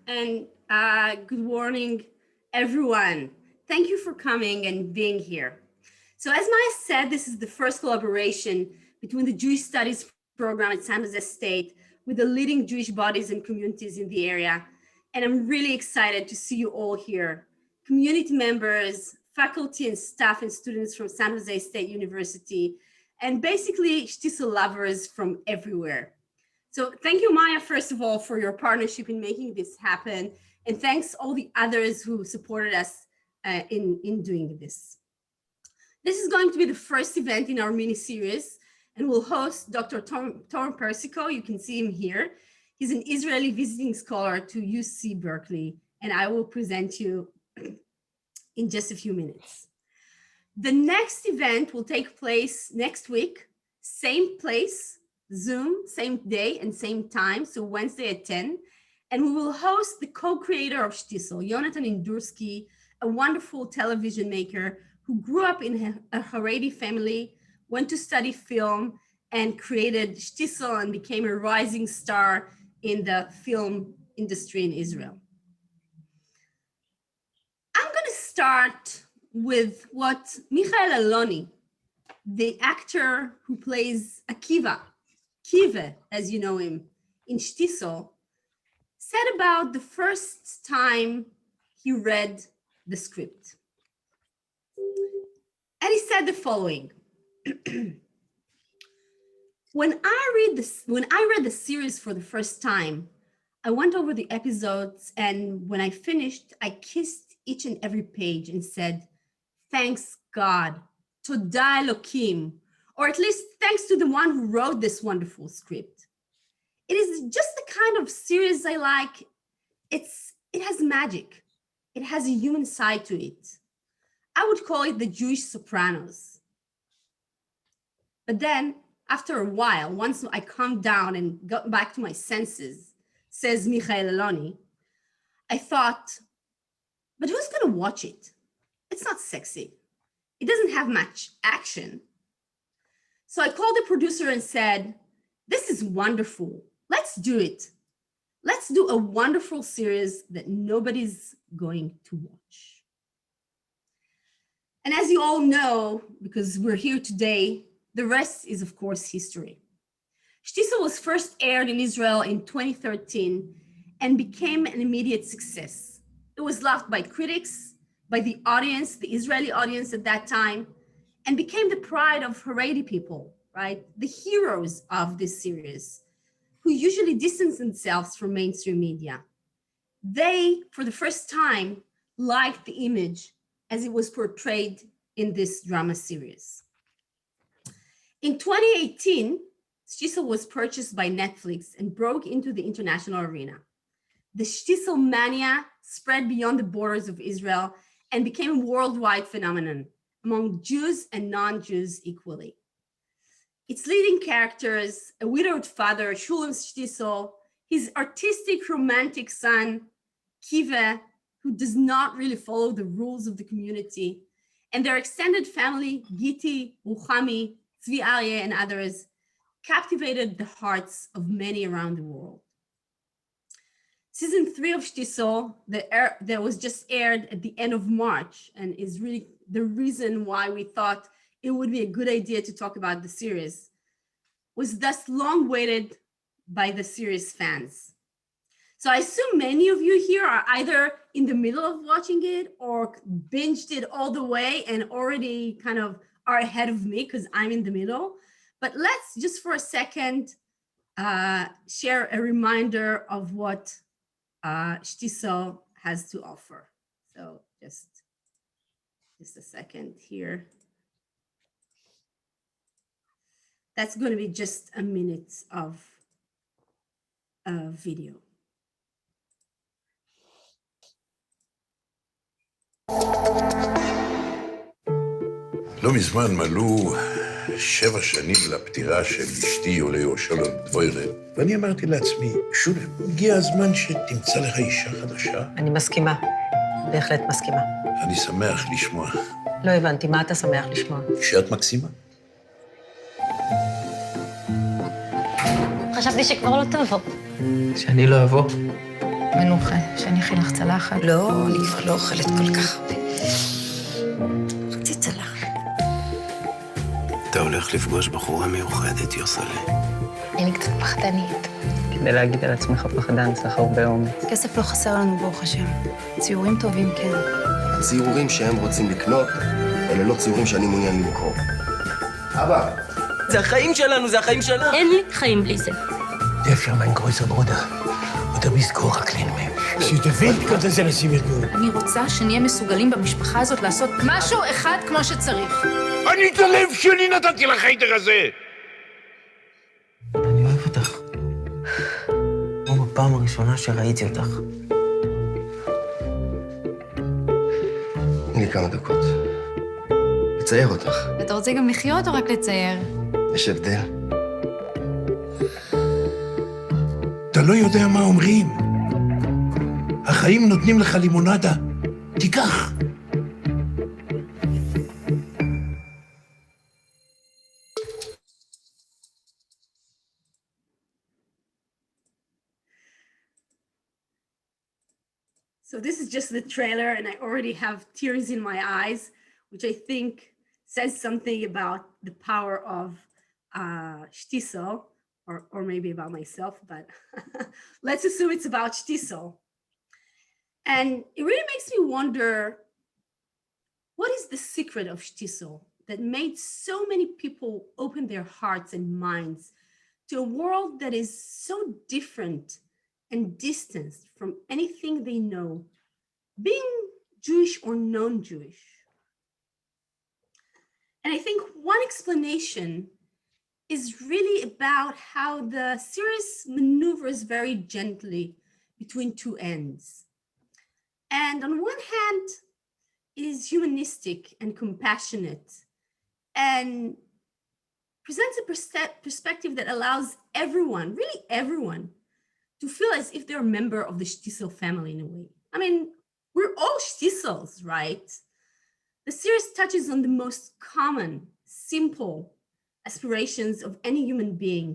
and good morning, everyone. Thank you for coming and being here. So as Maya said, this is the first collaboration between the Jewish Studies program at San Jose State with the leading Jewish bodies and communities in the area. And I'm really excited to see you all here. Community members, faculty and staff and students from San Jose State University, and basically Shtisel lovers from everywhere. So thank you, Maya, first of all, for your partnership in making this happen. And thanks all the others who supported us in doing this. This is going to be the first event in our mini-series, and we'll host Dr. Tom Persico. You can see him here. He's an Israeli visiting scholar to UC Berkeley, and I will present you in just a few minutes. The next event will take place next week, same place, Zoom, same day and same time, so Wednesday at 10. And we will host the co-creator of Shtisel, Yonatan Indursky, a wonderful television maker who grew up in a Haredi family, went to study film, and created Shtisel and became a rising star in the film industry in Israel. I'm going to start with what Michael Aloni, the actor who plays Akiva, Kive, as you know him, in Shtisel, said about the first time he read the script. And he said the following. When I read the series for the first time, I went over the episodes, and when I finished, I kissed each and every page and said, thanks God, Toda Elokim, or at least thanks to the one who wrote this wonderful script. It is just the kind of series I like. It has magic. It has a human side to it. I would call it the Jewish Sopranos. But then after a while, once I calmed down and got back to my senses, says Michael Aloni, I thought, but who's gonna watch it? It's not sexy. It doesn't have much action. So I called the producer and said, this is wonderful. Let's do it. Let's do a wonderful series that nobody's going to watch. And as you all know, because we're here today, the rest is, of course, history. Shtisel was first aired in Israel in 2013 and became an immediate success. It was loved by critics, by the audience, the Israeli audience at that time, and became the pride of Haredi people, right? The heroes of this series, who usually distance themselves from mainstream media. They, for the first time, liked the image as it was portrayed in this drama series. In 2018, Shtisel was purchased by Netflix and broke into the international arena. The Shtisel mania spread beyond the borders of Israel and became a worldwide phenomenon among Jews and non-Jews equally. Its leading characters, a widowed father, Shalom Shtisel, his artistic, romantic son, Kive, who does not really follow the rules of the community, and their extended family, Giti, Ruchami, Tzvi Aryeh, and others, captivated the hearts of many around the world. Season 3 of Shtisel that was just aired at the end of March and is really the reason why we thought it would be a good idea to talk about the series, was thus long waited by the series fans. So I assume many of you here are either in the middle of watching it or binged it all the way and already kind of are ahead of me because I'm in the middle. But let's just for a second share a reminder of what Shtisel has to offer. So just a second here. That's going to be just a minute of video. לא מזמן מלאו 7 שנים לפטירה של אשתי עולהו שלום דבוירל, ואני אמרתי לעצמי, שולם, הגיע הזמן שתמצא לך אישה חדשה. אני מסכימה, בהחלט מסכימה. אני שמח לשמוע. לא הבנתי, מה אתה שמח לשמוע? שאת מקסימה. חשבתי שכבר לא תבוא. שאני לא אבוא. מנוחה, שאני אכין לך צלחת. לא, אני כבר לא אוכלת כל כך הרבה. רציתי צלחת. אתה הולך לפגוש בחורה מיוחדת, יוסלה. אני קצת פחדנית. כדי להגיד על עצמך פחדן, צריך הרבה אומץ. כסף לא חסר לנו, ברוך השם. ציורים טובים, כן. הציורים שהם רוצים לקנות, אלה לא ציורים שאני מעוניין למכור. אבא! זה החיים שלנו, זה החיים שלנו. אין לי חיים בלי זה. דאפשר mein größer Bruder. oder bist Koret klein Mensch. Sie der Welt kann das alles werden. אני רוצה שנהיה מסוגלים במשפחה הזאת לעשות משהו אחד כמו שצריך. אני את הלב שלי נתתי לחיידר הזה! אני אוהב אותך. כמו בפעם הראשונה שראיתי אותך. תני לי כמה דקות. לצייר אותך. אתה רוצה גם לחיות או רק לצייר? יש הבדל. אתה לא יודע מה אומרים. החיים נותנים לך לימונדה. תיקח. So this is just the trailer, and I already have tears in my eyes, which I think says something about the power of Shtisel, or maybe about myself, but let's assume it's about Shtisel. And it really makes me wonder, what is the secret of Shtisel that made so many people open their hearts and minds to a world that is so different and distanced from anything they know, being Jewish or non-Jewish? And I think one explanation is really about how the series maneuvers very gently between two ends. And on one hand, it is humanistic and compassionate and presents a perspective that allows everyone, really everyone, to feel as if they're a member of the Shtisel family in a way. I mean, we're all Shtisels, right? The series touches on the most common, simple aspirations of any human being,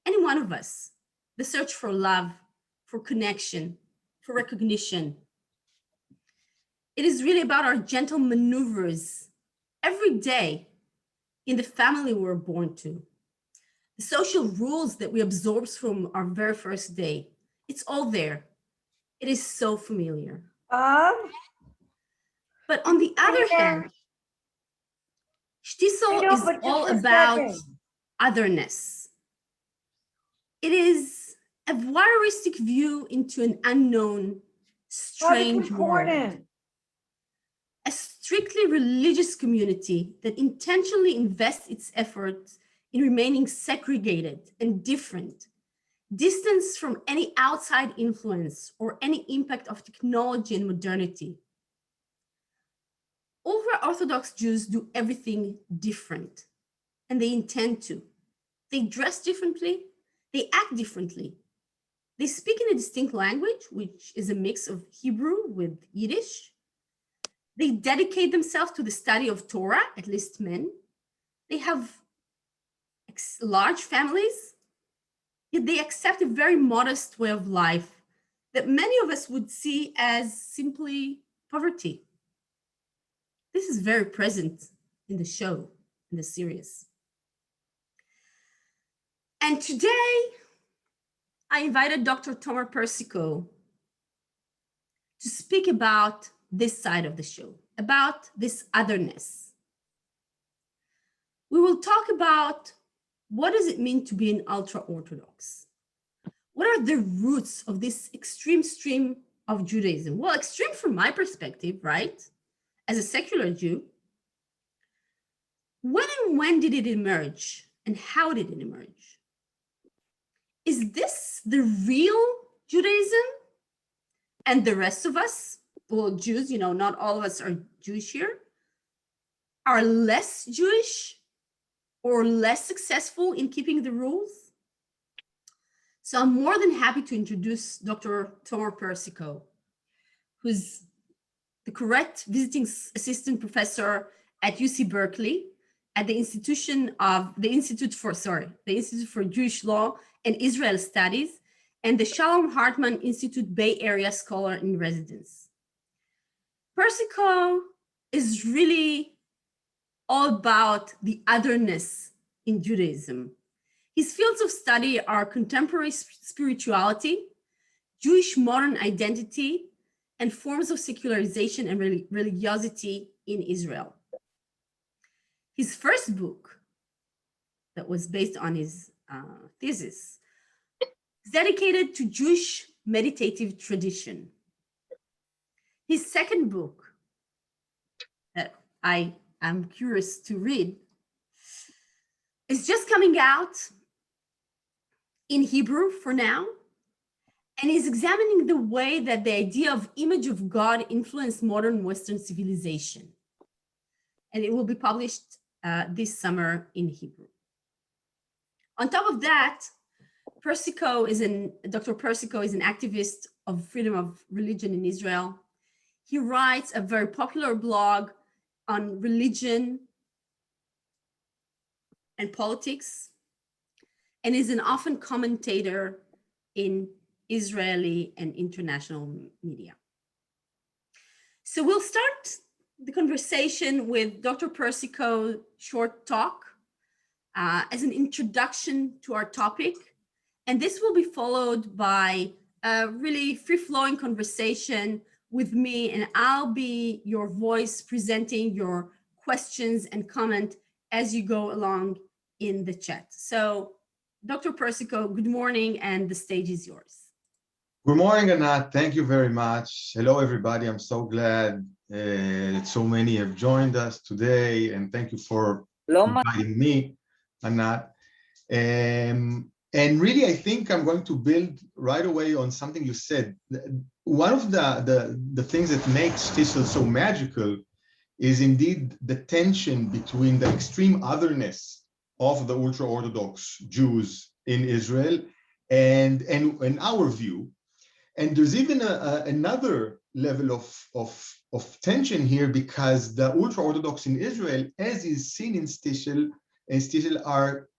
any one of us, the search for love, for connection, for recognition. It is really about our gentle maneuvers every day in the family we're born to. The social rules that we absorb from our very first day, it's all there. It is so familiar. But on the other hand, Shtisel is all about otherness. It is a voyeuristic view into an unknown, strange world. A strictly religious community that intentionally invests its efforts in remaining segregated and different, distanced from any outside influence or any impact of technology and modernity. Ultra-Orthodox Jews do everything different, and they intend to. They dress differently, they act differently. They speak in a distinct language, which is a mix of Hebrew with Yiddish. They dedicate themselves to the study of Torah, at least men. They have large families, yet they accept a very modest way of life that many of us would see as simply poverty. This is very present in the show, in the series. And today, I invited Dr. Tomer Persico to speak about this side of the show, about this otherness. We will talk about what does it mean to be an ultra-Orthodox? What are the roots of this extreme stream of Judaism? Well, extreme from my perspective, right? As a secular Jew. When did it emerge and how did it emerge? Is this the real Judaism? And the rest of us, well, Jews, not all of us are Jewish here, are less Jewish or less successful in keeping the rules? So I'm more than happy to introduce Dr. Tomer Persico, who's the Koret Visiting Assistant Professor at UC Berkeley at the Institute for Jewish Law and Israel Studies, and the Shalom Hartman Institute Bay Area Scholar in Residence. Persico is really all about the otherness in Judaism. His fields of study are contemporary spirituality, Jewish modern identity, and forms of secularization and religiosity in Israel. His first book, that was based on his thesis, is dedicated to Jewish meditative tradition. His second book, that I am curious to read, is just coming out in Hebrew for now, and is examining the way that the idea of image of God influenced modern Western civilization. And it will be published this summer in Hebrew. On top of that, Dr. Persico is an activist of freedom of religion in Israel. He writes a very popular blog on religion and politics, and is an often commentator in Israeli and international media. So we'll start the conversation with Dr. Persico's short talk as an introduction to our topic. And this will be followed by a really free-flowing conversation with me, and I'll be your voice presenting your questions and comment as you go along in the chat. So Dr. Persico, good morning, and the stage is yours. Good morning, Anat. Thank you very much. Hello, everybody. I'm so glad that so many have joined us today, and thank you for inviting me, Anat. And really, I think I'm going to build right away on something you said. One of the things that makes Shtisel so magical is indeed the tension between the extreme otherness of the ultra-Orthodox Jews in Israel and our view. And there's even another level of tension here, because the ultra-Orthodox in Israel, as is seen in Shtisel,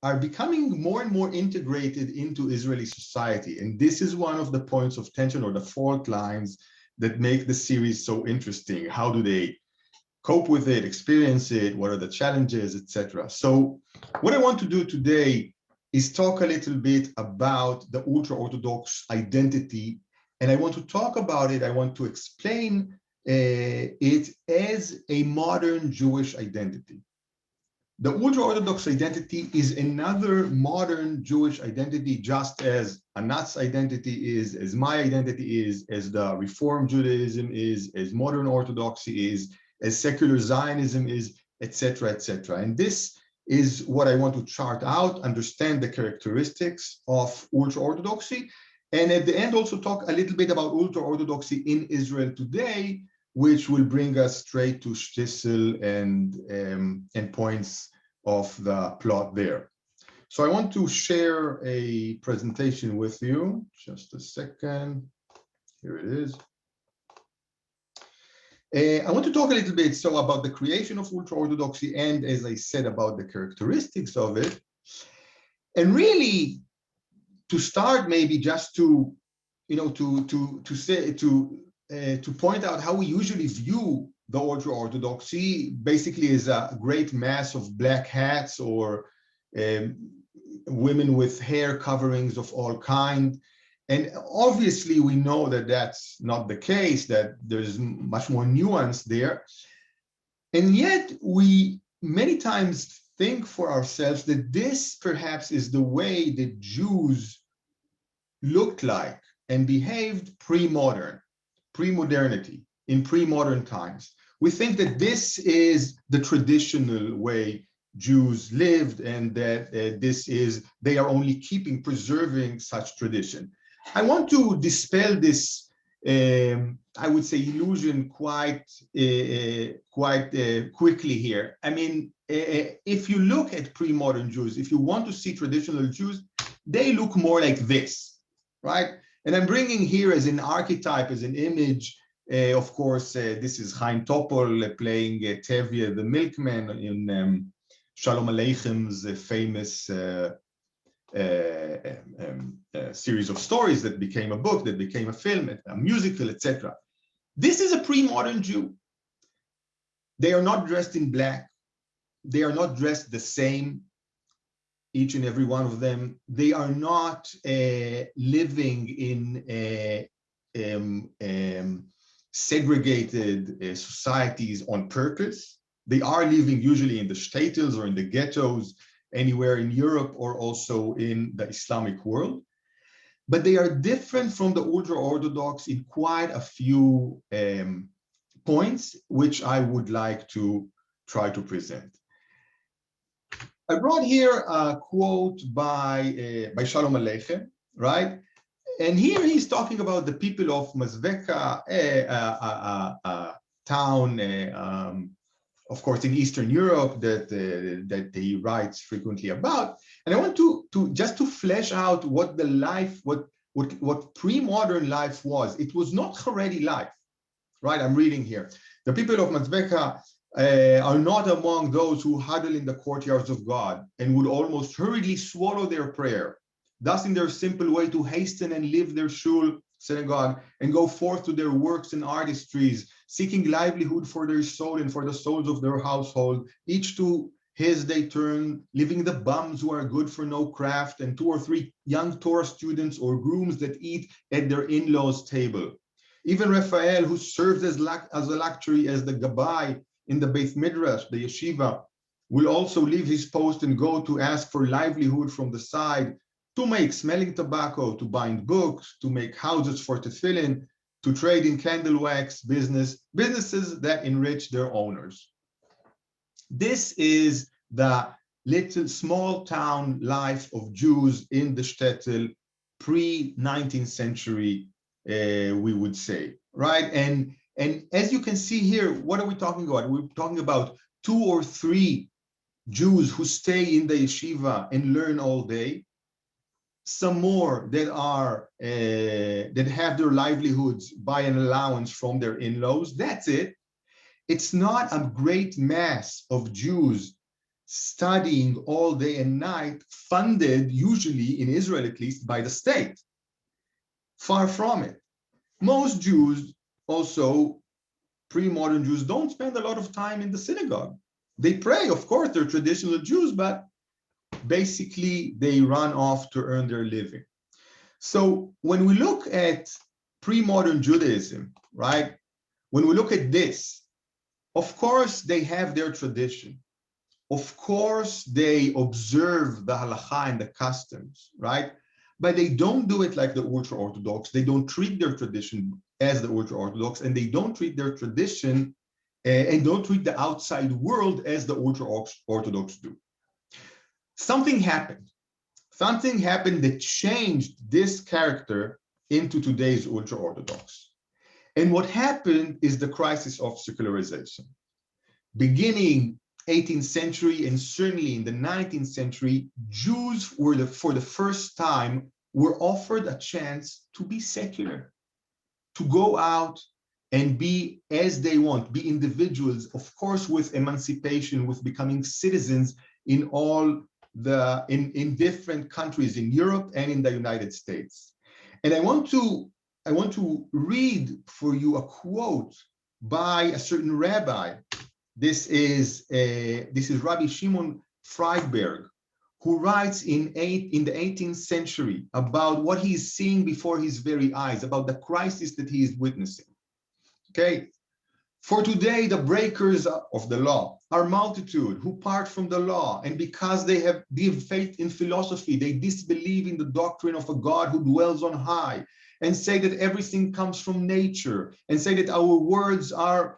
are becoming more and more integrated into Israeli society. And this is one of the points of tension, or the fault lines, that make the series so interesting. How do they cope with it, experience it? What are the challenges, etc.? So what I want to do today is talk a little bit about the ultra-Orthodox identity. And I want to talk about it, I want to explain it as a modern Jewish identity. The ultra-Orthodox identity is another modern Jewish identity, just as Anat's identity is, as my identity is, as the Reform Judaism is, as modern Orthodoxy is, as secular Zionism is, etc., etc. And this is what I want to chart out, understand the characteristics of ultra-Orthodoxy, and at the end also talk a little bit about ultra-Orthodoxy in Israel today, which will bring us straight to Shtisel and points of the plot there. So I want to share a presentation with you. Just a second. Here it is. I want to talk a little bit about the creation of ultra-Orthodoxy, and, as I said, about the characteristics of it. And really, to start, maybe just to point out how we usually view the ultra-Orthodoxy, basically as a great mass of black hats, or women with hair coverings of all kinds. And obviously, we know that that's not the case, that there's much more nuance there. And yet, we many times think for ourselves that this perhaps is the way that Jews looked like and behaved pre-modernity, in pre-modern times. We think that this is the traditional way Jews lived, and that they are only preserving such tradition. I want to dispel this, I would say, illusion quite quickly here. I mean, if you look at pre-modern Jews, if you want to see traditional Jews, they look more like this, right? And I'm bringing here as an archetype, as an image, of course, this is Chaim Topol playing Tevye the milkman in Shalom Aleicham's famous series of stories that became a book, that became a film, a musical, etc. This is a pre-modern Jew. They are not dressed in black. They are not dressed the same, each and every one of them. They are not living in segregated societies on purpose. They are living usually in the shtetls or in the ghettos, anywhere in Europe or also in the Islamic world. But they are different from the ultra-Orthodox in quite a few points, which I would like to try to present. I brought here a quote by Shalom Aleichem, right? And here he's talking about the people of Mazveka, a town, of course, in Eastern Europe that he writes frequently about. And I want to just to flesh out what the life, what pre-modern life was. It was not Haredi life, right? I'm reading here. The people of Mazveka are not among those who huddle in the courtyards of God and would almost hurriedly swallow their prayer, thus in their simple way to hasten and leave their shul, synagogue, and go forth to their works and artistries, seeking livelihood for their soul and for the souls of their household, each to his they turn, leaving the bums who are good for no craft, and 2 or 3 young Torah students or grooms that eat at their in-laws' table. Even Raphael, who serves as a luxury as the Gabbai in the Beit Midrash, the yeshiva, will also leave his post and go to ask for livelihood from the side, to make smelling tobacco, to bind books, to make houses for tefillin, to trade in candle wax businesses that enrich their owners. This is the little small town life of Jews in the shtetl pre-19th century, we would say, right? And as you can see here, what are we talking about? We're talking about 2 or 3 Jews who stay in the yeshiva and learn all day. Some more that are that have their livelihoods by an allowance from their in-laws. That's it. It's not a great mass of Jews studying all day and night, funded usually in Israel at least by the state. Far from it. Most Jews, also pre-modern Jews, don't spend a lot of time in the synagogue. They pray, of course, they're traditional Jews, but basically they run off to earn their living. So when we look at pre-modern Judaism, right, when we look at this, of course they have their tradition. Of course they observe the halacha and the customs, right? But they don't do it like the ultra-Orthodox. They don't treat their tradition as the ultra-Orthodox, and they don't treat their tradition and don't treat the outside world as the ultra-Orthodox do. Something happened. Something happened that changed this character into today's ultra-Orthodox. And what happened is the crisis of secularization. Beginning 18th century and certainly in the 19th century, Jews were for the first time were offered a chance to be secular, to go out and be as they want, be individuals, of course, with emancipation, with becoming citizens in all in different countries in Europe and in the United States. And I want to read for you a quote by a certain rabbi. This is Rabbi Shimon Freiberg, who writes in the 18th century about what he is seeing before his very eyes, about the crisis that he is witnessing. Okay, for today the breakers of the law are multitude who part from the law, and because they have give faith in philosophy, they disbelieve in the doctrine of a God who dwells on high, and say that everything comes from nature, and say that our words are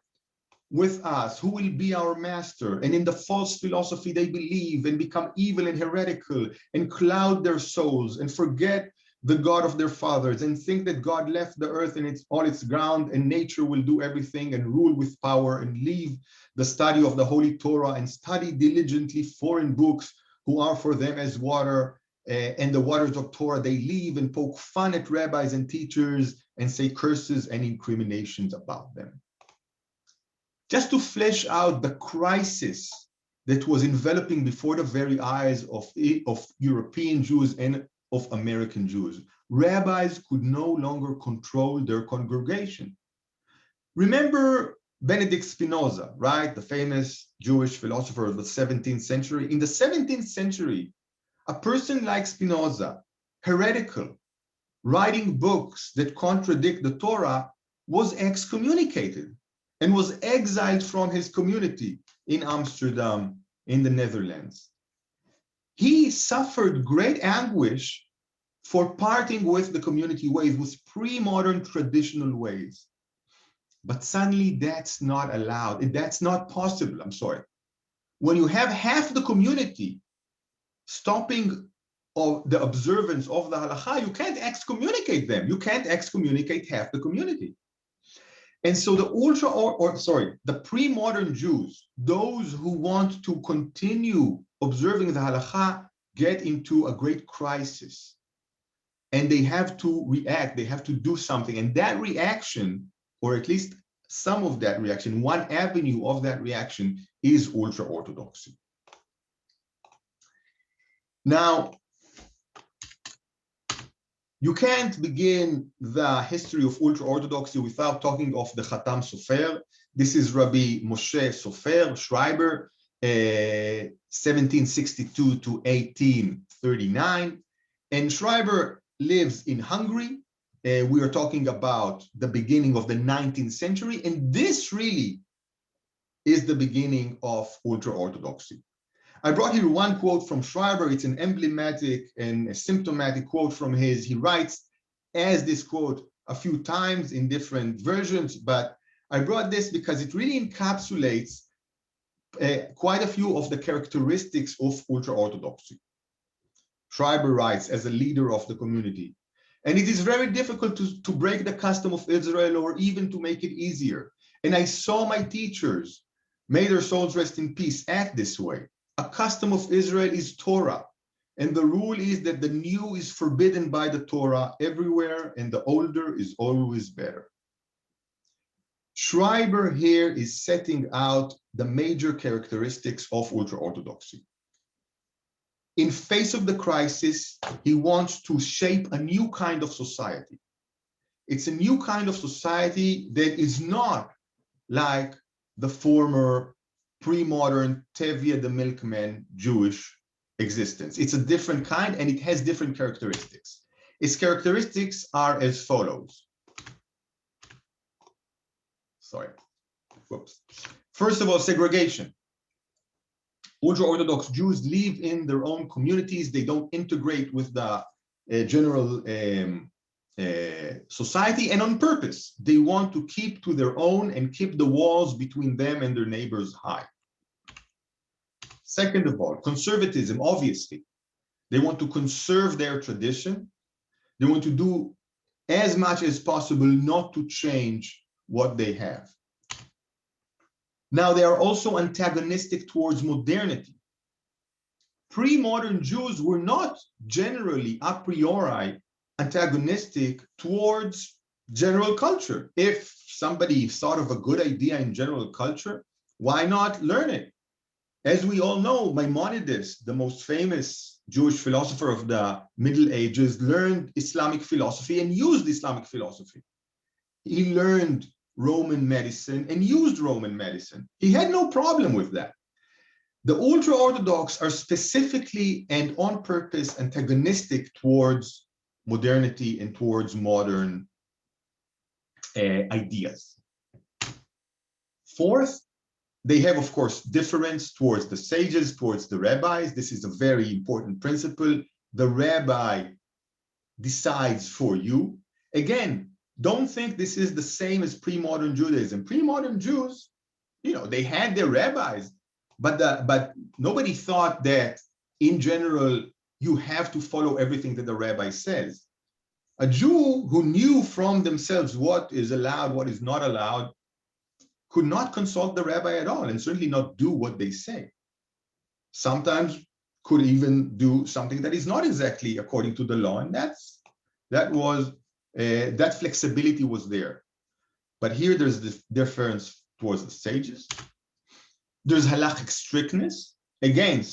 with us, who will be our master. And in the false philosophy they believe and become evil and heretical and cloud their souls and forget the God of their fathers and think that God left the earth and all its ground and nature will do everything and rule with power, and leave the study of the Holy Torah and study diligently foreign books who are for them as water, and the waters of Torah they leave, and poke fun at rabbis and teachers and say curses and incriminations about them. Just to flesh out the crisis that was enveloping before the very eyes of European Jews and of American Jews. Rabbis could no longer control their congregation. Remember Benedict Spinoza, right? The famous Jewish philosopher of the 17th century. In the 17th century, a person like Spinoza, heretical, writing books that contradict the Torah, was excommunicated and was exiled from his community in Amsterdam, in the Netherlands. He suffered great anguish for parting with the community ways, with pre-modern traditional ways. But suddenly that's not allowed. That's not possible, I'm sorry. When you have half the community stopping of the observance of the halakha, you can't excommunicate them. You can't excommunicate half the community. And so the pre-modern Jews, those who want to continue observing the halakha, get into a great crisis. And they have to react, they have to do something. And that reaction, or at least some of that reaction, one avenue of that reaction is ultra-Orthodoxy. Now, you can't begin the history of ultra-Orthodoxy without talking of the Khatam Sofer. This is Rabbi Moshe Sofer, Schreiber, 1762 to 1839. And Schreiber lives in Hungary. We are talking about the beginning of the 19th century. And this really is the beginning of ultra-Orthodoxy. I brought here one quote from Schreiber. It's an emblematic and a symptomatic quote from his. He writes as this quote a few times in different versions, but I brought this because it really encapsulates quite a few of the characteristics of ultra-Orthodoxy. Schreiber writes as a leader of the community, and it is very difficult to break the custom of Israel or even to make it easier. And I saw my teachers, may their souls rest in peace, act this way. A custom of Israel is Torah, and the rule is that the new is forbidden by the Torah everywhere, and the older is always better. Schreiber here is setting out the major characteristics of ultra-Orthodoxy. In face of the crisis, he wants to shape a new kind of society. It's a new kind of society that is not like the former pre-modern Tevye the milkman Jewish existence. It's a different kind, and it has different characteristics. Its characteristics are as follows. Sorry. Whoops. First of all, segregation. Ultra-Orthodox Jews live in their own communities. They don't integrate with the general society, and on purpose. They want to keep to their own and keep the walls between them and their neighbors high. Second of all, conservatism, obviously. They want to conserve their tradition. They want to do as much as possible not to change what they have. Now, they are also antagonistic towards modernity. Pre-modern Jews were not generally a priori antagonistic towards general culture. If somebody thought of a good idea in general culture, why not learn it? As we all know, Maimonides, the most famous Jewish philosopher of the Middle Ages, learned Islamic philosophy and used Islamic philosophy. He learned Roman medicine and used Roman medicine. He had no problem with that. The ultra-Orthodox are specifically and on purpose antagonistic towards modernity and towards modern ideas. Fourth, they have, of course, difference towards the sages, towards the rabbis. This is a very important principle. The rabbi decides for you. Again, don't think this is the same as pre-modern Judaism. Pre-modern Jews, they had their rabbis, but nobody thought that in general you have to follow everything that the rabbi says. A Jew who knew from themselves what is allowed, what is not allowed, could not consult the rabbi at all, and certainly not do what they say. Sometimes could even do something that is not exactly according to the law, and that flexibility was there. But here there's this difference towards the sages. There's halachic strictness. in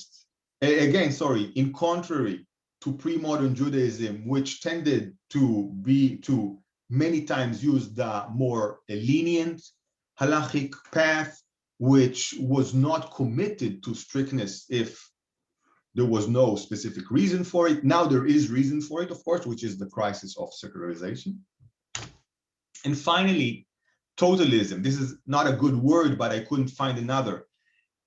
contrary to pre-modern Judaism, which tended to many times use the more lenient halachic path, which was not committed to strictness if there was no specific reason for it. Now there is reason for it, of course, which is the crisis of secularization. And finally, totalism. This is not a good word, but I couldn't find another.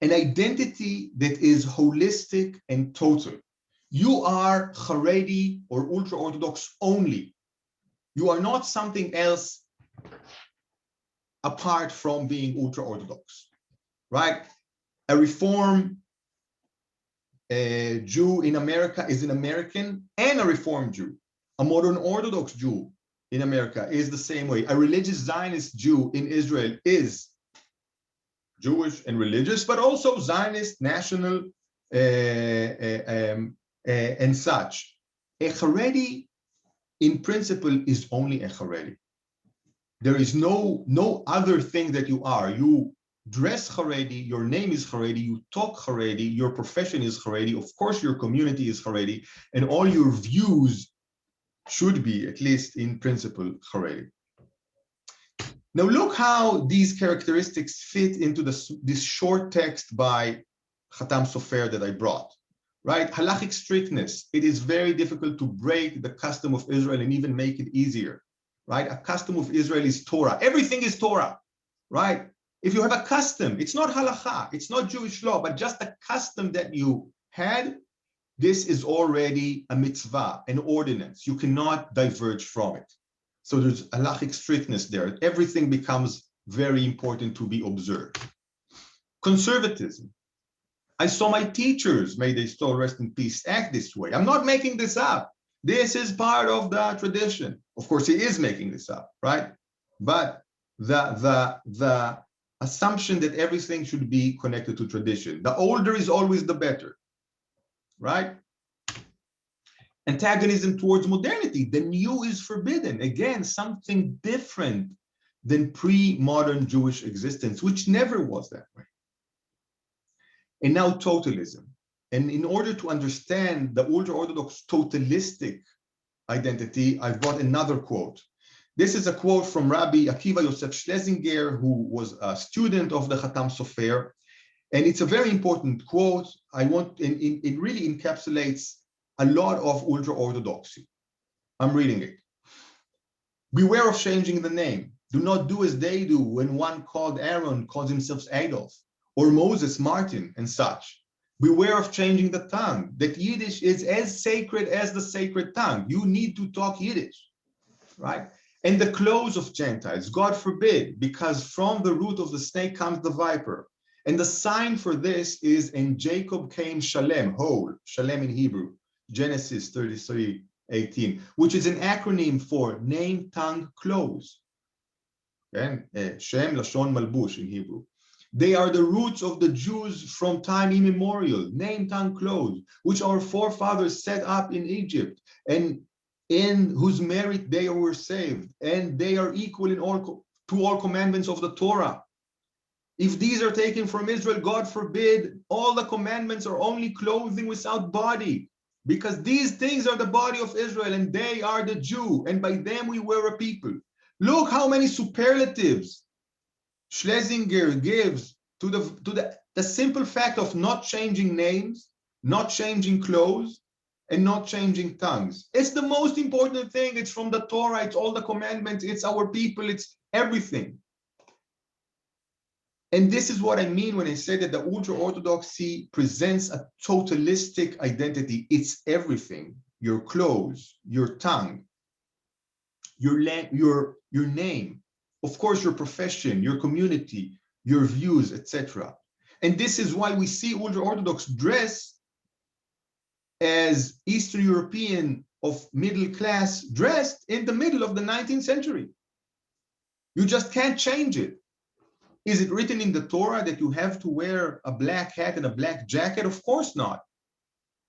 An identity that is holistic and total. You are Haredi or ultra-Orthodox only. You are not something else apart from being ultra-Orthodox, right? A Reform Jew in America is an American and a Reform Jew. A modern Orthodox Jew in America is the same way. A religious Zionist Jew in Israel is Jewish and religious, but also Zionist, national, and such. A Haredi, in principle, is only a Haredi. There is no other thing that you are. You dress Haredi, your name is Haredi, you talk Haredi, your profession is Haredi, of course your community is Haredi, and all your views should be, at least in principle, Haredi. Now look how these characteristics fit into this short text by Khatam Sofer that I brought, right? Halachic strictness. It is very difficult to break the custom of Israel and even make it easier, right? A custom of Israel is Torah. Everything is Torah, right? If you have a custom, it's not halacha, it's not Jewish law, but just a custom that you had, this is already a mitzvah, an ordinance. You cannot diverge from it. So there's halachic strictness there. Everything becomes very important to be observed. Conservatism. I saw my teachers, may they still rest in peace, act this way. I'm not making this up. This is part of the tradition. Of course, he is making this up, right? But the assumption that everything should be connected to tradition. The older is always the better, right? Antagonism towards modernity. The new is forbidden. Again, something different than pre-modern Jewish existence, which never was that way. And now totalism. And in order to understand the ultra-Orthodox totalistic identity, I've brought another quote. This is a quote from Rabbi Akiva Yosef Schlesinger, who was a student of the Khatam Sofer. And it's a very important quote. It really encapsulates a lot of ultra-Orthodoxy. I'm reading it. Beware of changing the name. Do not do as they do when one called Aaron calls himself Adolf, or Moses Martin and such. Beware of changing the tongue, that Yiddish is as sacred as the sacred tongue. You need to talk Yiddish, right? And the clothes of Gentiles, God forbid, because from the root of the snake comes the viper. And the sign for this is, and Jacob came Shalem, whole, Shalem in Hebrew, Genesis 33:18, which is an acronym for name, tongue, clothes. And Shem, Lashon, Malbush in Hebrew. They are the roots of the Jews from time immemorial, name, tongue, clothes, which our forefathers set up in Egypt, and in whose merit they were saved, and they are equal in to all commandments of the Torah. If these are taken from Israel, God forbid, all the commandments are only clothing without body, because these things are the body of Israel, and they are the Jew, and by them we were a people. Look how many superlatives Schlesinger gives to the simple fact of not changing names, not changing clothes, and not changing tongues. It's the most important thing. It's from the Torah, it's all the commandments, it's our people, it's everything. And this is what I mean when I say that the ultra-Orthodoxy presents a totalistic identity. It's everything: your clothes, your tongue, your name, of course, your profession, your community, your views, etc. And this is why we see ultra-Orthodox dress as Eastern European of middle class dressed in the middle of the 19th century. You just can't change it. Is it written in the Torah that you have to wear a black hat and a black jacket? Of course not.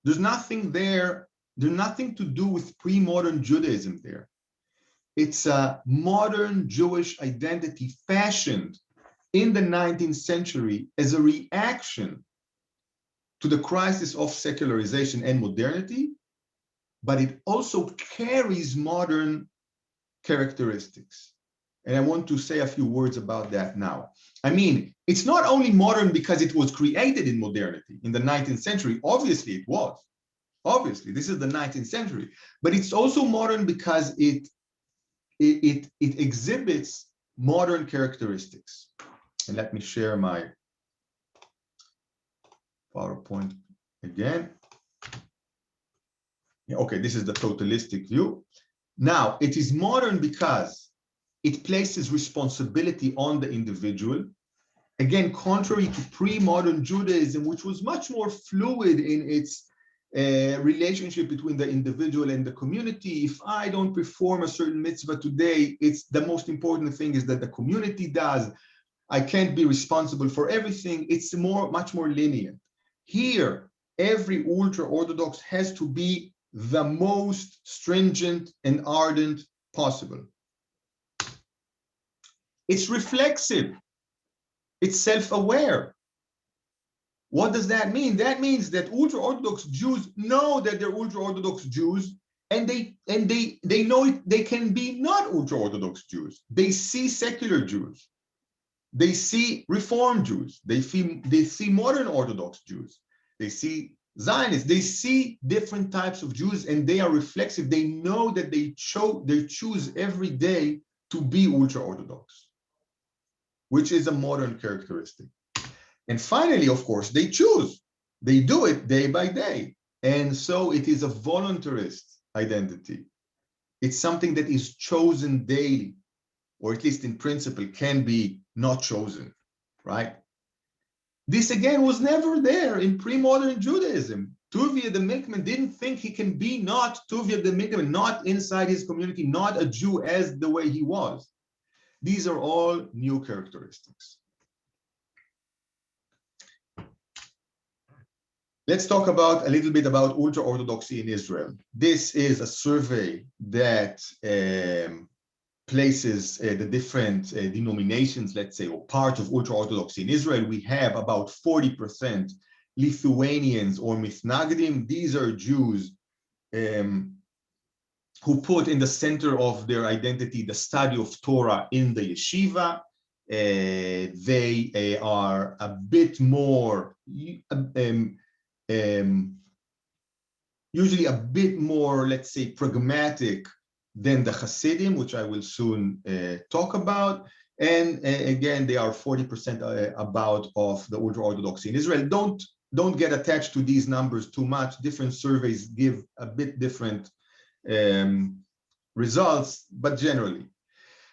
There's nothing there. There's nothing to do with pre-modern Judaism there. It's a modern Jewish identity fashioned in the 19th century as a reaction to the crisis of secularization and modernity, but it also carries modern characteristics. And I want to say a few words about that now. I mean, it's not only modern because it was created in modernity in the 19th century. Obviously, it was. Obviously, this is the 19th century. But it's also modern because it exhibits modern characteristics. And let me share my PowerPoint again. Yeah, okay, this is the totalistic view. Now, it is modern because it places responsibility on the individual. Again, contrary to pre-modern Judaism, which was much more fluid in its relationship between the individual and the community. If I don't perform a certain mitzvah today, it's the most important thing is that the community does. I can't be responsible for everything. It's much more lenient. Here, every ultra-Orthodox has to be the most stringent and ardent possible. It's reflexive. It's self-aware. What does that mean? That means that ultra-Orthodox Jews know that they're ultra-Orthodox Jews, and they know it, they can be not ultra-Orthodox Jews. They see secular Jews. They see Reform Jews. They see modern Orthodox Jews. They see Zionists. They see different types of Jews, and they are reflexive. They know that they choose every day to be ultra-Orthodox, which is a modern characteristic. And finally, of course, they choose. They do it day by day. And so it is a voluntarist identity. It's something that is chosen daily, or at least in principle can be not chosen, right? This again was never there in pre-modern Judaism. Tuvia the Milkman didn't think he can be not Tuvia the Milkman, not inside his community, not a Jew as the way he was. These are all new characteristics. Let's talk about a little bit about ultra-Orthodoxy in Israel. This is a survey that places the different denominations, let's say, or parts of ultra-Orthodoxy in Israel. We have about 40% Lithuanians or Mithnagdim. These are Jews who put in the center of their identity the study of Torah in the yeshiva. They are a bit more, usually a bit more, let's say, pragmatic than the Hasidim, which I will soon talk about. And again, they are 40% about of the ultra-Orthodoxy in Israel. Don't get attached to these numbers too much. Different surveys give a bit different results, but generally.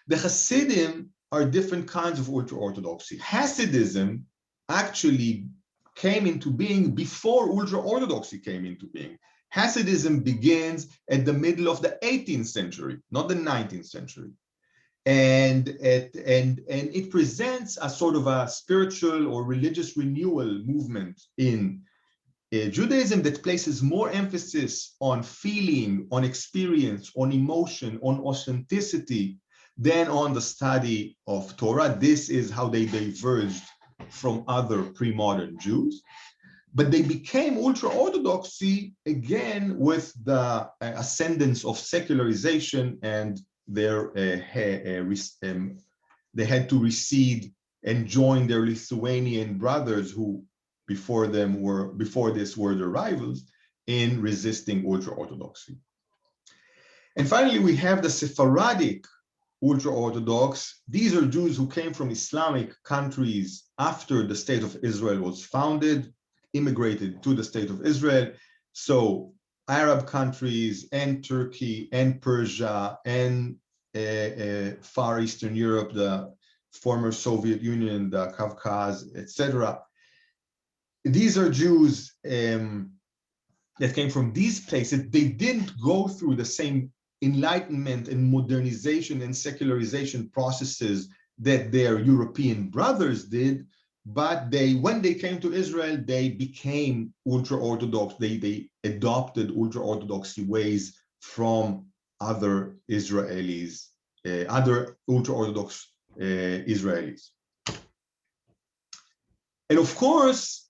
The Hasidim are different kinds of ultra-Orthodoxy. Hasidism actually came into being before ultra-Orthodoxy came into being. Hasidism begins at the middle of the 18th century, not the 19th century. And it presents a sort of a spiritual or religious renewal movement in Judaism that places more emphasis on feeling, on experience, on emotion, on authenticity than on the study of Torah. This is how they diverged from other pre-modern Jews. But they became ultra-Orthodoxy again with the ascendance of secularization, and they had to recede and join their Lithuanian brothers who before this were their rivals in resisting ultra-Orthodoxy. And finally, we have the Sephardic ultra-Orthodox. These are Jews who came from Islamic countries after the state of Israel was founded, immigrated to the state of Israel. So Arab countries and Turkey and Persia and Far Eastern Europe, the former Soviet Union, the Caucasus, etc. These are Jews that came from these places. They didn't go through the same enlightenment and modernization and secularization processes that their European brothers did, but when they came to Israel, they became ultra-Orthodox. They adopted ultra-Orthodoxy ways from other Israelis, other ultra-Orthodox Israelis. And of course,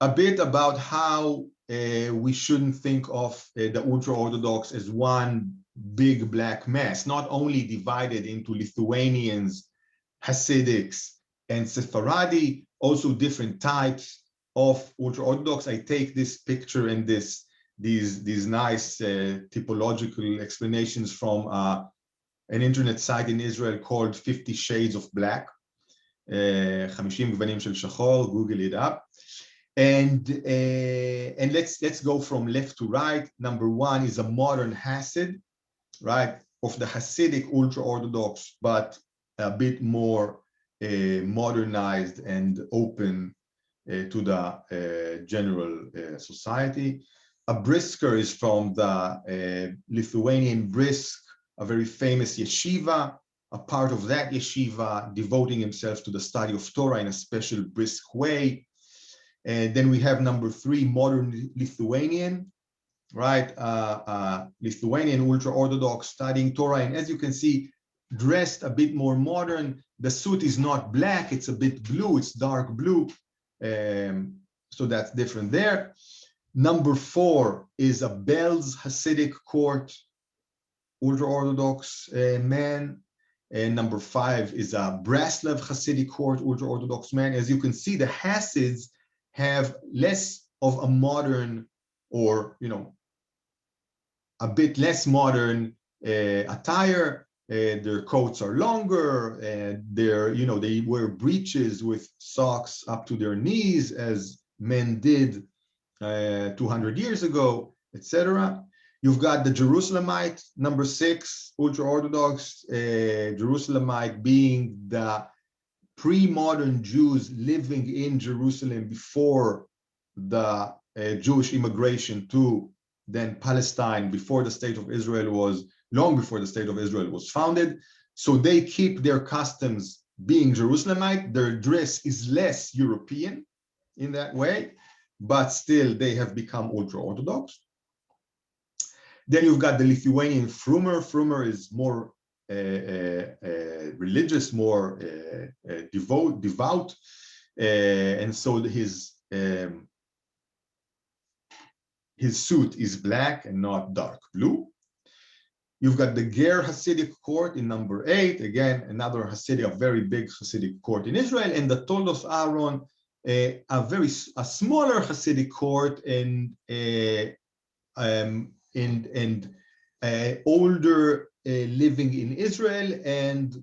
a bit about how we shouldn't think of the ultra-Orthodox as one big black mass, not only divided into Lithuanians, Hasidics, and Sephardi, also different types of ultra-Orthodox. I take this picture and these nice typological explanations from an internet site in Israel called 50 Shades of Black. 50 גוונים של שחור, Google it up. And let's go from left to right. Number one is a modern Hasid, right, of the Hasidic ultra-Orthodox, but a bit more modernized and open to the general society. A Brisker is from the Lithuanian Brisk, a very famous yeshiva, a part of that yeshiva devoting himself to the study of Torah in a special brisk way. And then we have number three, modern Lithuanian, right? Lithuanian ultra-Orthodox studying Torah. And as you can see, dressed a bit more modern. The suit is not black, it's a bit blue, it's dark blue. So that's different there. Number four is a Belz Hasidic court ultra-Orthodox man. And number five is a Breslev Hasidic court ultra-Orthodox man. As you can see, the Hasids have less of a modern, or a bit less modern attire. Their coats are longer, and they wear breeches with socks up to their knees, as men did 200 years ago, etc. You've got the Jerusalemite, number six, ultra-Orthodox, Jerusalemite being the pre-modern Jews living in Jerusalem before the Jewish immigration to then Palestine, before the state of Israel was, long before the state of Israel was founded. So they keep their customs being Jerusalemite. Their dress is less European in that way, but still they have become ultra-Orthodox. Then you've got the Lithuanian Frumer. Frumer is more religious, more devout, and so his suit is black and not dark blue. You've got the Ger Hasidic court in number 8, again another Hasidic, a very big Hasidic court in Israel, and the Toldos Aaron, a smaller Hasidic court, and older living in Israel, and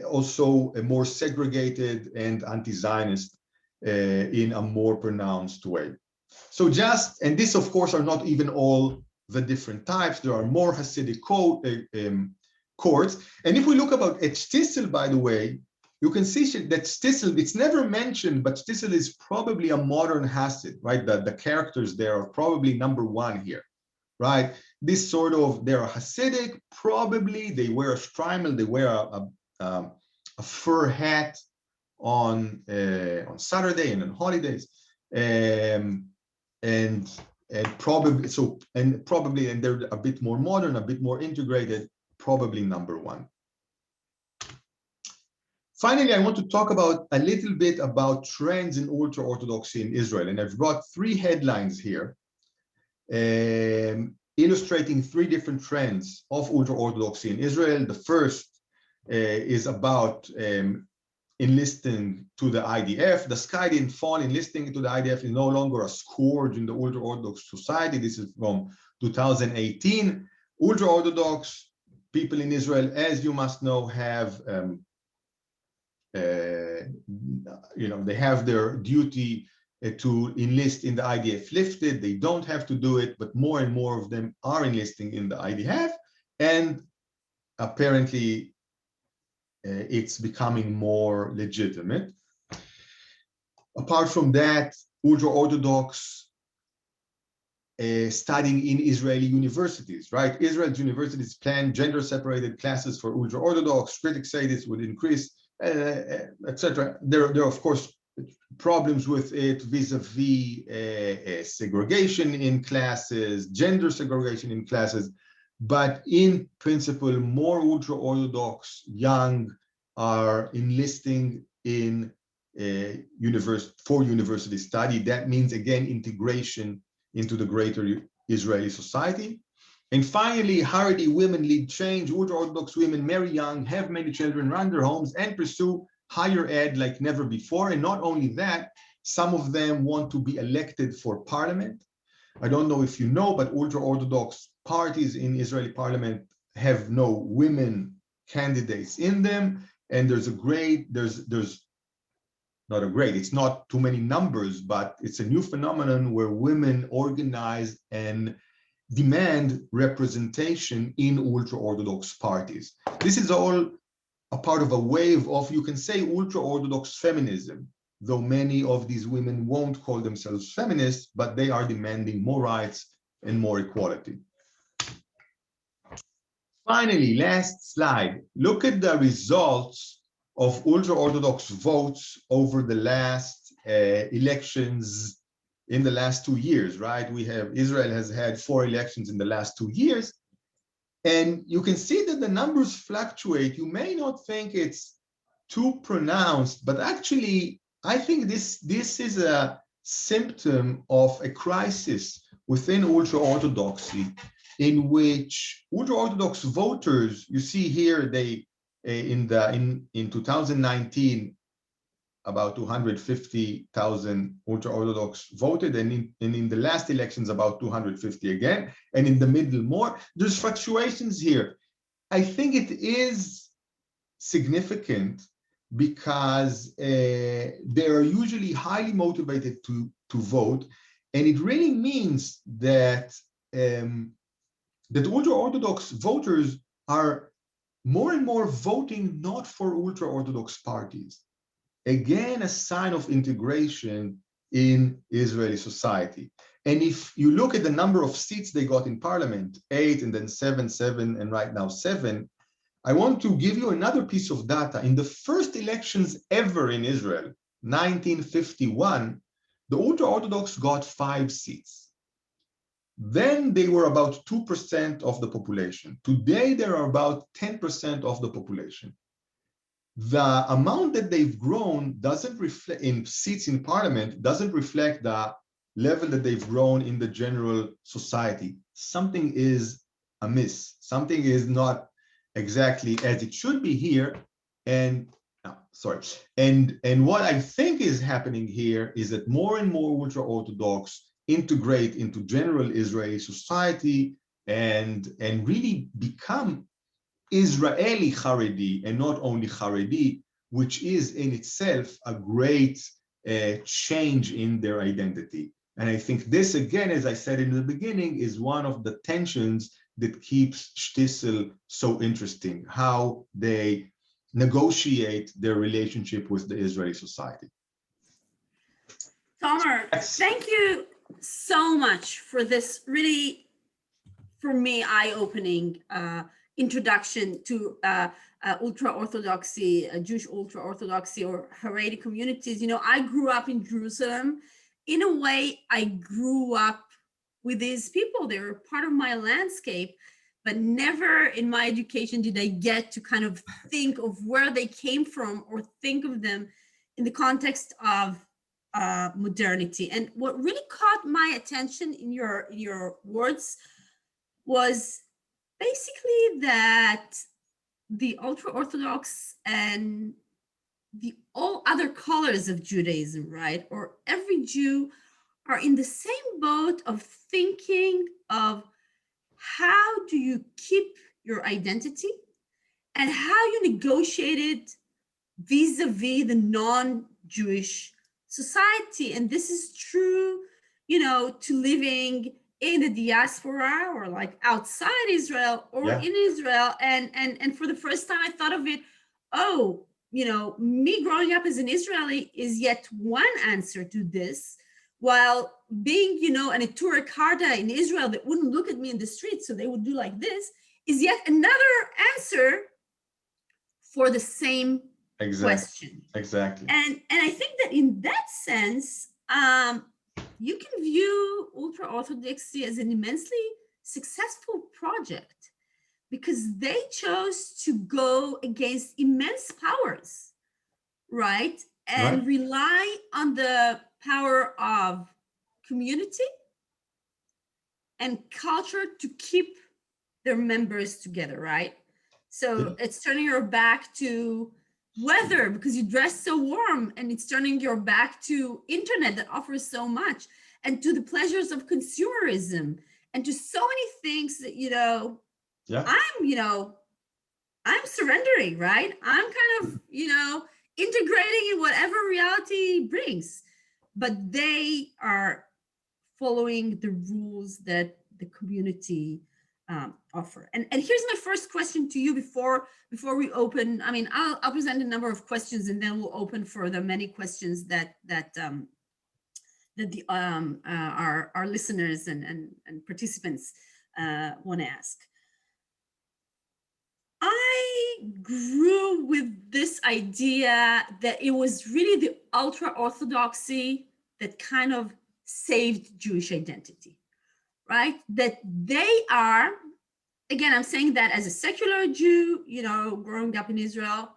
also a more segregated and anti-Zionist in a more pronounced way. So and this of course are not even all the different types. There are more Hasidic courts. And if we look about at Shtisel, by the way, you can see that Shtisel, it's never mentioned, but Shtisel is probably a modern Hasid, right? The characters there are probably number one here, right? This sort of, they're Hasidic, probably they wear a shtreimel, they wear a fur hat on Saturday and on holidays, and they're a bit more modern, a bit more integrated, probably number one. Finally, I want to talk about a little bit about trends in ultra-Orthodoxy in Israel, and I've brought 3 headlines here, illustrating 3 different trends of ultra-Orthodoxy in Israel. The first is about enlisting to the IDF. The sky didn't fall. Enlisting to the IDF is no longer a scourge in the ultra-Orthodox society. This is from 2018. Ultra-Orthodox people in Israel, as you must know, have they have their duty to enlist in the IDF lifted. They don't have to do it, but more and more of them are enlisting in the IDF, and apparently it's becoming more legitimate. Apart from that, ultra-Orthodox studying in Israeli universities, right? Israel's universities plan gender-separated classes for ultra-Orthodox. Critics say this would increase, etc. There are, of course, problems with it vis-a-vis segregation in classes, gender segregation in classes, but in principle, more ultra-Orthodox young are enlisting in for university study. That means, again, integration into the greater Israeli society. And finally, Haredi women lead change. Ultra-Orthodox women marry young, have many children, run their homes, and pursue higher ed like never before. And not only that, some of them want to be elected for parliament. I don't know if you know, but ultra-Orthodox parties in Israeli parliament have no women candidates in them. And it's not too many numbers, but it's a new phenomenon where women organize and demand representation in ultra-Orthodox parties. This is all a part of a wave of, you can say, ultra-Orthodox feminism, though many of these women won't call themselves feminists, but they are demanding more rights and more equality. Finally, last slide. Look at the results of ultra-Orthodox votes over the last elections in the last 2 years, right? Israel has had 4 elections in the last 2 years. And you can see that the numbers fluctuate. You may not think it's too pronounced, but actually, I think this is a symptom of a crisis within ultra-Orthodoxy, in which ultra-Orthodox voters, you see here, they in 2019, about 250,000 ultra-Orthodox voted, and in the last elections, about 250 again, and in the middle more. There's fluctuations here. I think it is significant because they are usually highly motivated to vote, and it really means that that ultra-Orthodox voters are more and more voting not for ultra-Orthodox parties. Again, a sign of integration in Israeli society. And if you look at the number of seats they got in parliament, 8 and then 7, and right now 7, I want to give you another piece of data. In the first elections ever in Israel, 1951, the ultra-Orthodox got 5 seats. Then they were about 2% of the population. Today, they are about 10% of the population. The amount that they've grown doesn't reflect in seats in parliament, doesn't reflect the level that they've grown in the general society. Something is amiss. Something is not exactly as it should be here. And what I think is happening here is that more and more ultra-Orthodox integrate into general Israeli society and really become Israeli Haredi and not only Haredi, which is in itself a great change in their identity. And I think this, again, as I said in the beginning, is one of the tensions that keeps Shtisel so interesting, how they negotiate their relationship with the Israeli society. Tomer, thank you so much for this really, for me, eye-opening introduction to ultra-Orthodoxy, Jewish ultra-Orthodoxy or Haredi communities. You know, I grew up in Jerusalem. In a way, I grew up with these people. They were part of my landscape, but never in my education did I get to kind of think of where they came from or think of them in the context of modernity. And what really caught my attention in your words was basically that the ultra-Orthodox and the all other colors of Judaism, right, or every Jew are in the same boat of thinking of how do you keep your identity and how you negotiate it vis-a-vis the non-Jewish society. And this is true, you know, to living in the diaspora or like outside Israel or in Israel. And for the first time I thought of it, oh, you know, me growing up as an Israeli is yet one answer to this, while being, you know, an Etura Karta in Israel that wouldn't look at me in the street, so they would do like this, is yet another answer for the same question. Exactly. And I think that in that sense, you can view ultra-Orthodoxy as an immensely successful project because they chose to go against immense powers, right? and rely on the power of community and culture to keep their members together, right? So it's turning your back to weather because you dress so warm, and it's turning your back to internet that offers so much, and to the pleasures of consumerism, and to so many things that, I'm surrendering, right? I'm kind of, integrating in whatever reality brings, but they are following the rules that the community offer. And here's my first question to you before we open. I mean, I'll present a number of questions, and then we'll open for the many questions that our listeners and participants want to ask. I grew with this idea that it was really the ultra-Orthodoxy that kind of saved Jewish identity, right? That they are, again, I'm saying that as a secular Jew, growing up in Israel.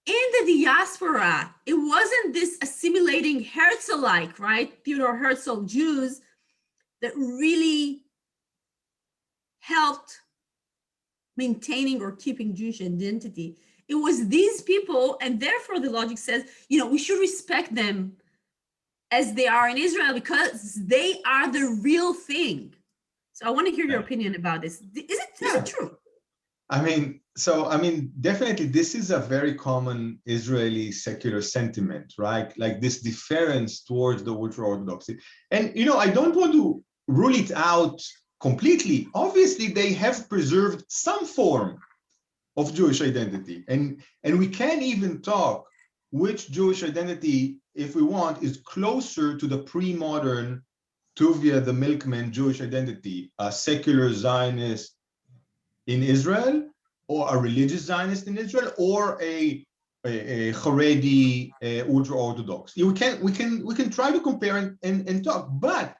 In the diaspora, it wasn't this assimilating Herzl-like, right? Theodor Herzl Jews that really helped maintaining or keeping Jewish identity. It was these people, and therefore the logic says, we should respect them as they are in Israel because they are the real thing. So I want to hear your opinion about this. Is it true? Definitely this is a very common Israeli secular sentiment, right? Like this deference towards the ultra-Orthodoxy. And, I don't want to rule it out completely. Obviously, they have preserved some form of Jewish identity. And we can even talk which Jewish identity, if we want, is closer to the pre-modern Tuvia the milkman Jewish identity, a secular Zionist in Israel, or a religious Zionist in Israel, or a Haredi ultra-Orthodox. We can try to compare and talk, but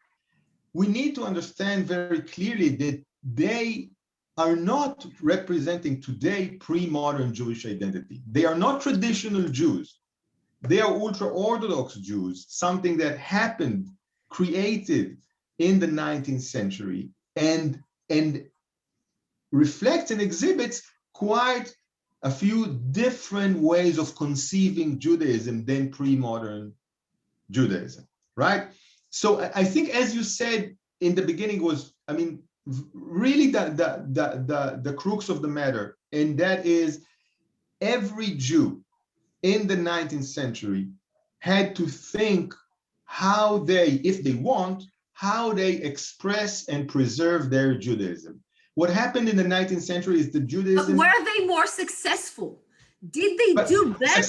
we need to understand very clearly that they are not representing today pre-modern Jewish identity. They are not traditional Jews. They are ultra-Orthodox Jews, something that happened, created in the 19th century, and reflects and exhibits quite a few different ways of conceiving Judaism than pre-modern Judaism, right? So I think, as you said in the beginning, was, really the crux of the matter, and that is every Jew in the 19th century had to think how they, if they want, how they express and preserve their Judaism. What happened in the 19th century is the Judaism... But were they more successful? Did they do better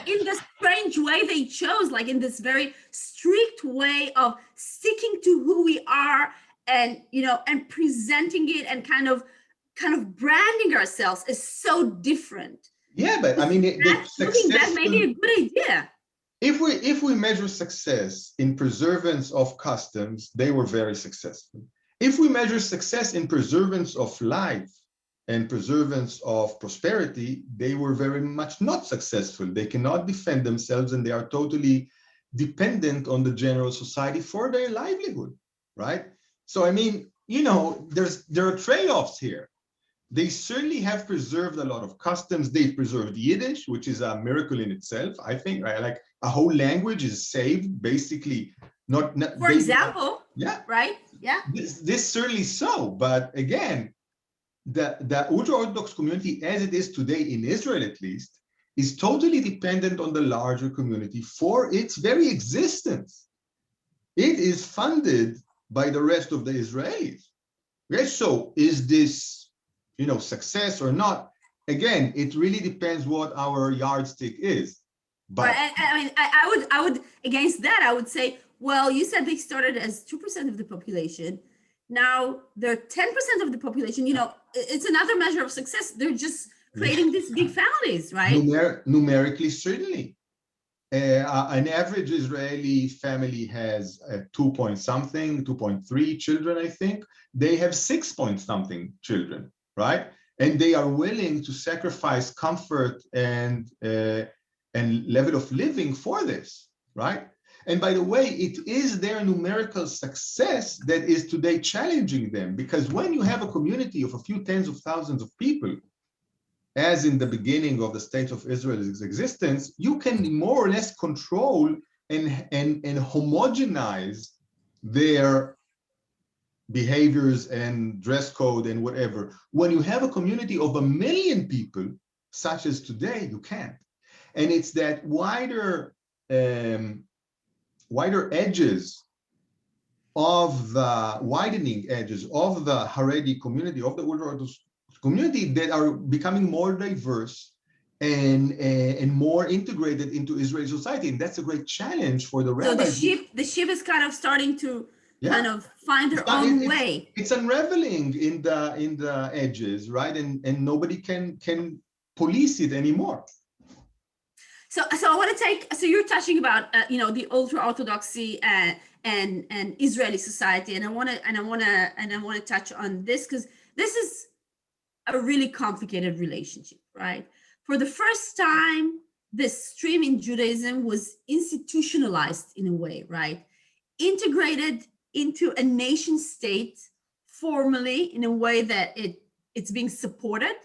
in the strange way they chose, like in this very strict way of sticking to who we are and, and presenting it and kind of branding ourselves is so different? Yeah, but looking back may be a good idea. If we measure success in preservance of customs, they were very successful. If we measure success in preservance of life and preservance of prosperity, they were very much not successful. They cannot defend themselves, and they are totally dependent on the general society for their livelihood, right? So, there are trade-offs here. They certainly have preserved a lot of customs. They've preserved Yiddish, which is a miracle in itself, I think, right? Like a whole language is saved, basically. For example, yeah, right? Yeah. This certainly so, but again, the ultra-Orthodox community, as it is today in Israel at least, is totally dependent on the larger community for its very existence. It is funded by the rest of the Israelis. Okay, so is this, success or not? Again, it really depends what our yardstick is. But I would against that, I would say, well, you said they started as 2% of the population. Now they're 10% of the population. It's another measure of success. They're just creating these big families, right? Numerically, certainly. An average Israeli family has 2.3 children, I think. They have 6-point-something children, right? And they are willing to sacrifice comfort and level of living for this, right? And by the way, it is their numerical success that is today challenging them, because when you have a community of a few tens of thousands of people, as in the beginning of the State of Israel's existence, you can more or less control and homogenize their behaviors and dress code and whatever. When you have a community of 1 million people, such as today, you can't. And it's that wider edges of the widening edges of the Haredi community, of the ultra-Orthodox community, that are becoming more diverse and more integrated into Israeli society. And that's a great challenge for the rabbis. So the ship is kind of starting to kind of find their own way. It's unraveling in the edges, right? And nobody can police it anymore. So I want to take. So you're touching about the ultra orthodoxy and Israeli society, and I want to touch on this because this is a really complicated relationship, right? For the first time, this stream in Judaism was institutionalized in a way, right? Integrated into a nation state formally in a way that it's being supported,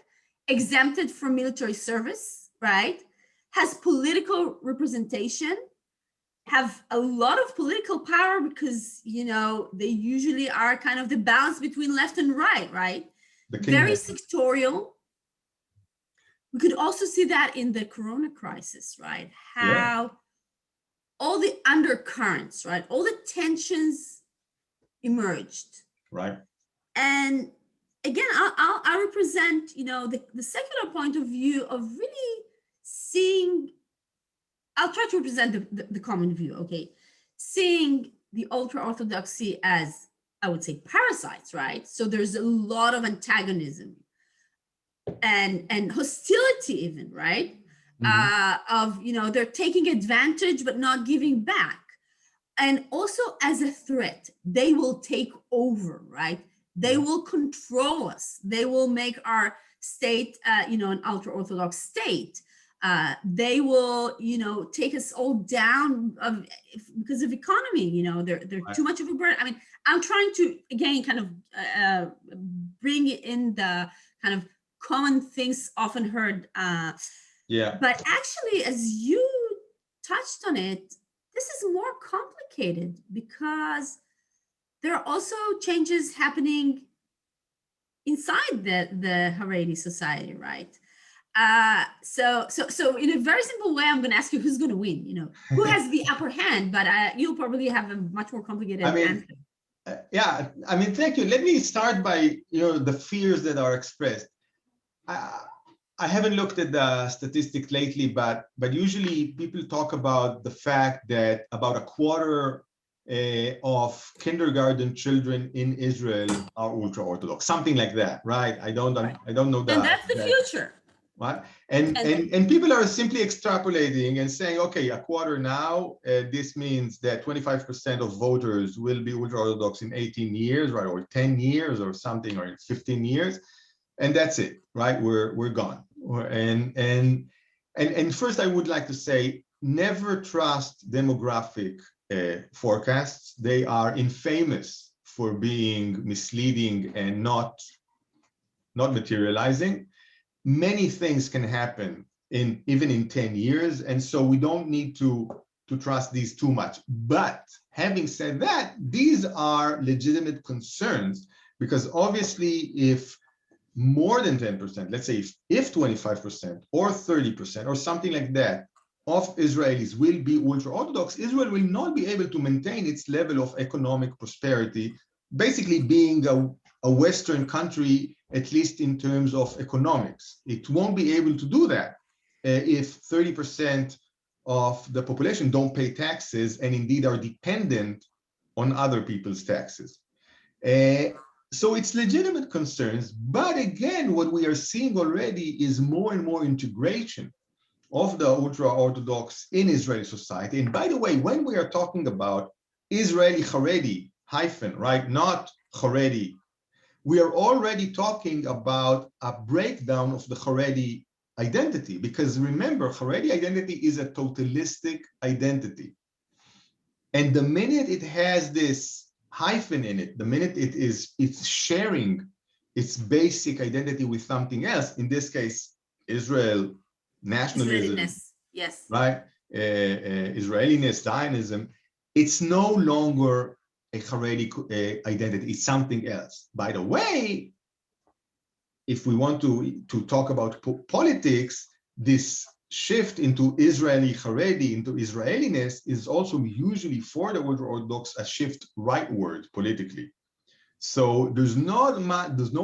exempted from military service, right? Has political representation, have a lot of political power because, they usually are kind of the balance between left and right, right? Very sectorial. We could also see that in the Corona crisis, right? How all the undercurrents, right? All the tensions emerged. Right. And again, I'll represent, the secular point of view of really seeing, I'll try to represent the common view, okay? Seeing the ultra-Orthodoxy as, I would say, parasites, right? So there's a lot of antagonism and hostility even, right? They're taking advantage but not giving back. And also as a threat, they will take over, right? They will control us. They will make our state, an ultra-Orthodox state. They will, take us all down because of economy. They're too much of a burden. I mean, I'm trying to again kind of bring in the kind of common things often heard. But actually, as you touched on it, this is more complicated because there are also changes happening inside the Haredi society, right? So in a very simple way, I'm going to ask you who's going to win, who has the upper hand, but you'll probably have a much more complicated answer. Thank you. Let me start by, the fears that are expressed. I haven't looked at the statistics lately, but usually people talk about the fact that about a quarter of kindergarten children in Israel are ultra-Orthodox, something like that, right? I don't know that. And that's the future. Right? And people are simply extrapolating and saying, okay, a quarter now, this means that 25% of voters will be ultra-Orthodox in 18 years, right? Or 10 years or something, or in 15 years. And that's it, right? We're gone. And first I would like to say, never trust demographic forecasts. They are infamous for being misleading and not materializing. Many things can happen even in 10 years. And so we don't need to trust these too much. But having said that, these are legitimate concerns, because obviously if more than 10%, let's say if 25% or 30% or something like that of Israelis will be ultra-Orthodox, Israel will not be able to maintain its level of economic prosperity, basically being a Western country, at least in terms of economics. It won't be able to do that if 30% of the population don't pay taxes and indeed are dependent on other people's taxes. So it's legitimate concerns, but again, what we are seeing already is more and more integration of the ultra-Orthodox in Israeli society. And by the way, when we are talking about Israeli Haredi hyphen, right, not Haredi, we are already talking about a breakdown of the Haredi identity, because remember, Haredi identity is a totalistic identity. And the minute it has this hyphen in it, the minute it's sharing its basic identity with something else, in this case, Israel, nationalism, yes, right? Israeliness, Zionism, it's no longer a Haredi identity, it's something else. By the way, if we want to talk about politics, this shift into Israeli Haredi, into Israeliness, is also usually for the Orthodox a shift rightward politically. So there's no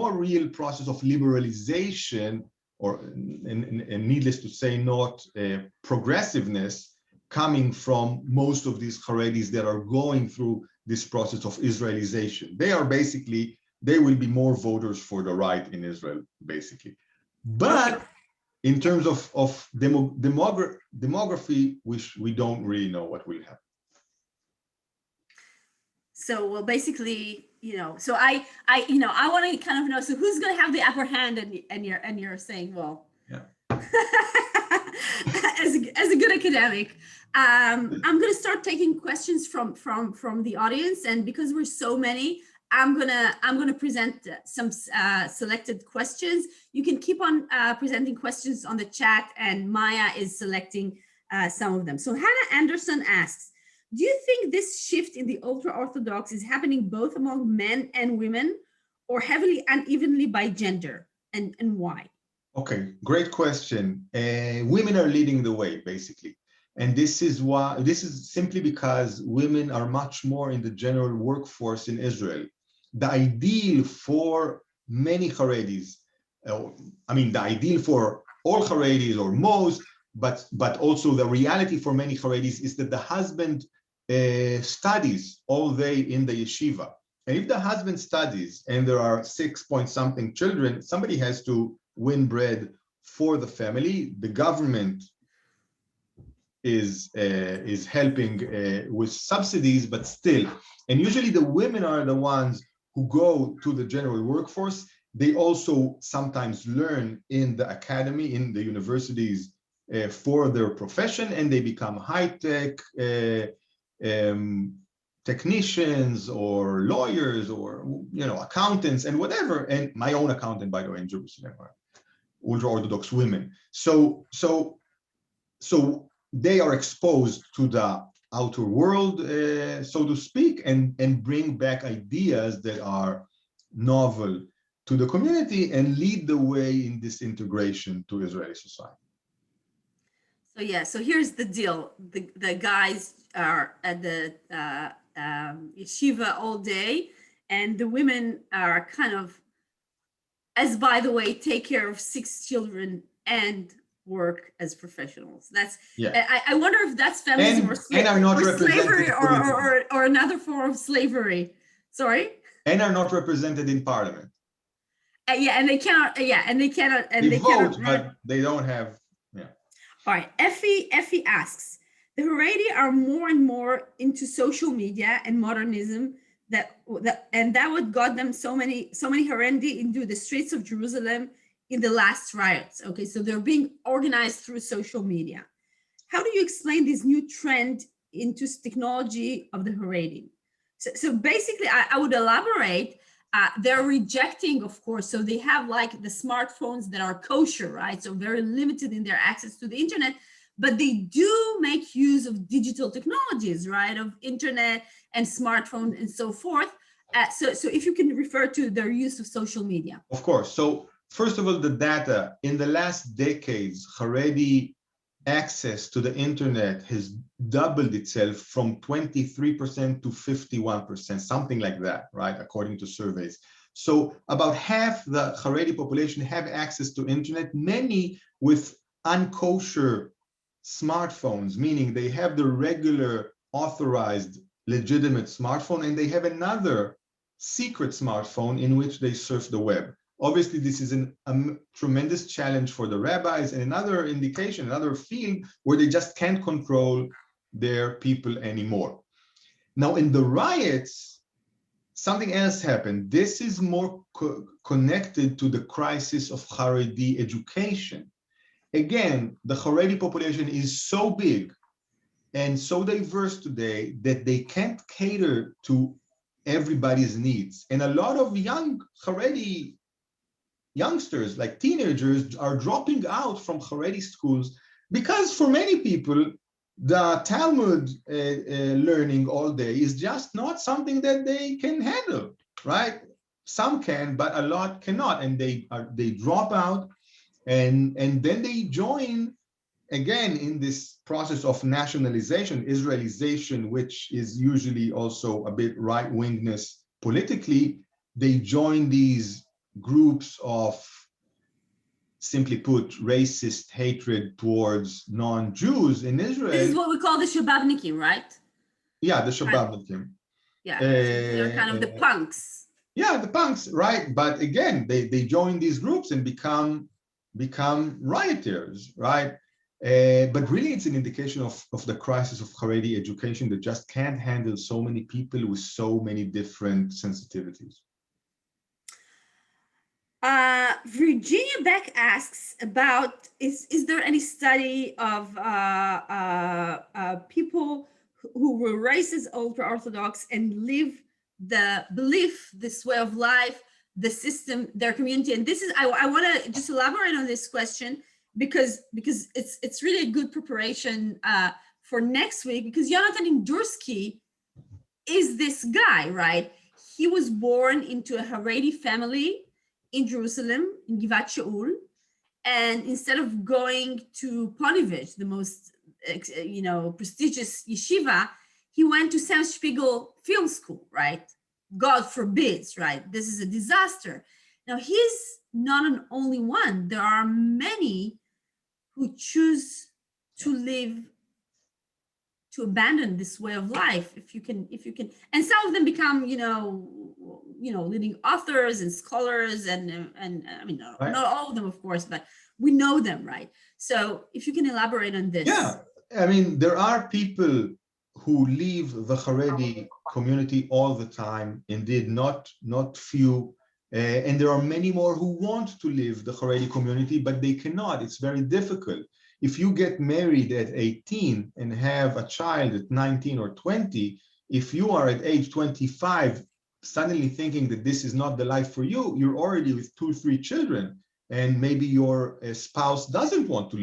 real process of liberalization, or and needless to say, not progressiveness coming from most of these Haredis that are going through this process of Israelization. They are basically, they will be more voters for the right in Israel, basically. But in terms of demography, we don't really know what will happen. So, well, basically, so I want to kind of know, so who's going to have the upper hand, and you're saying, well, yeah. as a good academic, I'm going to start taking questions from the audience, and because we're so many, I'm gonna present some selected questions. You can keep on presenting questions on the chat, and Maya is selecting some of them. So Hannah Anderson asks, do you think this shift in the ultra-Orthodox is happening both among men and women, or heavily unevenly by gender, and why? Okay, great question. Women are leading the way, basically. And this is simply because women are much more in the general workforce in Israel. The ideal for many Haredis, the ideal for all Haredis or most, but also the reality for many Haredis is that the husband studies all day in the yeshiva. And if the husband studies and there are 6-point-something children, somebody has to win bread for the family. The government is helping with subsidies, but still. And usually the women are the ones who go to the general workforce. They also sometimes learn in the academy, in the universities for their profession, and they become high-tech technicians or lawyers or accountants and whatever. And my own accountant, by the way, in Jerusalem, ultra-Orthodox women. So they are exposed to the outer world, so to speak, and bring back ideas that are novel to the community and lead the way in this integration to Israeli society. So yeah, so here's the deal. The guys are at the yeshiva all day, and the women are kind of, as by the way, take care of 6 children and work as professionals. That's, yeah. I wonder if that's feminism or slavery or another form of slavery. Sorry? And are not represented in parliament. And they cannot, they vote, but they don't have, All right, Effie asks, the Haredi are more and more into social media and modernism, and that what got them so many Haredi into the streets of Jerusalem in the last riots. Okay, so they're being organized through social media. How do you explain this new trend into technology of the Haredi? So basically, I would elaborate. They're rejecting, of course, so they have like the smartphones that are kosher, right? So very limited in their access to the internet, but they do make use of digital technologies, right? Of internet and smartphone and so forth. So if you can refer to their use of social media. Of course. So first of all, the data in the last decades, Haredi access to the internet has doubled itself from 23% to 51%, something like that, right? According to surveys. So about half the Haredi population have access to internet, many with unkosher smartphones, meaning they have the regular authorized legitimate smartphone and they have another secret smartphone in which they surf the web. Obviously, this is a tremendous challenge for the rabbis, and another indication, another field where they just can't control their people anymore. Now, in the riots, something else happened. This is more connected to the crisis of Haredi education. Again, the Haredi population is so big and so diverse today that they can't cater to everybody's needs. And a lot of young Haredi youngsters, like teenagers, are dropping out from Haredi schools because for many people, the Talmud learning all day is just not something that they can handle, right? Some can, but a lot cannot, and they drop out, and then they join again in this process of nationalization, Israelization, which is usually also a bit right-wingness politically. They join these groups of, simply put, racist hatred towards non-Jews in Israel. This is what we call the Shababnikim, right? Yeah, the Shababnikim. Yeah, they're kind of the punks. Yeah, the punks, right? But again, they join these groups and become rioters, right? But really, it's an indication of the crisis of Haredi education that just can't handle so many people with so many different sensitivities. Virginia Beck asks about, is there any study of people who were raised as ultra-Orthodox and live the belief, this way of life, the system, their community? And this is, I want to just elaborate on this question because it's really a good preparation for next week, because Jonathan Indursky is this guy, right? He was born into a Haredi family in Jerusalem, in Givat Shaul, and instead of going to Ponevich, the most prestigious yeshiva, he went to Sam Spiegel Film School, right? God forbids, right? This is a disaster. Now, he's not an only one. There are many who choose to live, to abandon this way of life, if you can, and some of them become, leading authors and scholars, and I mean, Right. Not all of them, of course, but we know them, right? So if you can elaborate on this. Yeah, I mean, there are people who leave the Haredi community all the time, indeed, not few, and there are many more who want to leave the Haredi community, but they cannot. It's very difficult. If you get married at 18 and have a child at 19 or 20, if you are at age 25, suddenly thinking that this is not the life for you, you're already with 2 or 3 children, and maybe your spouse doesn't want to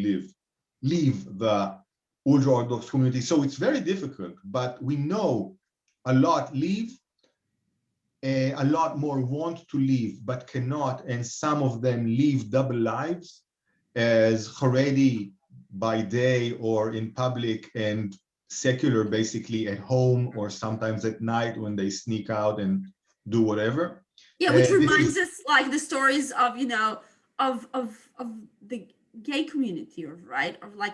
leave the ultra-Orthodox community. So it's very difficult, but we know a lot leave, a lot more want to leave, but cannot, and some of them live double lives as Haredi by day or in public, and secular basically at home or sometimes at night when they sneak out and do whatever. Yeah, which reminds us like the stories of, of the gay community, right? Of like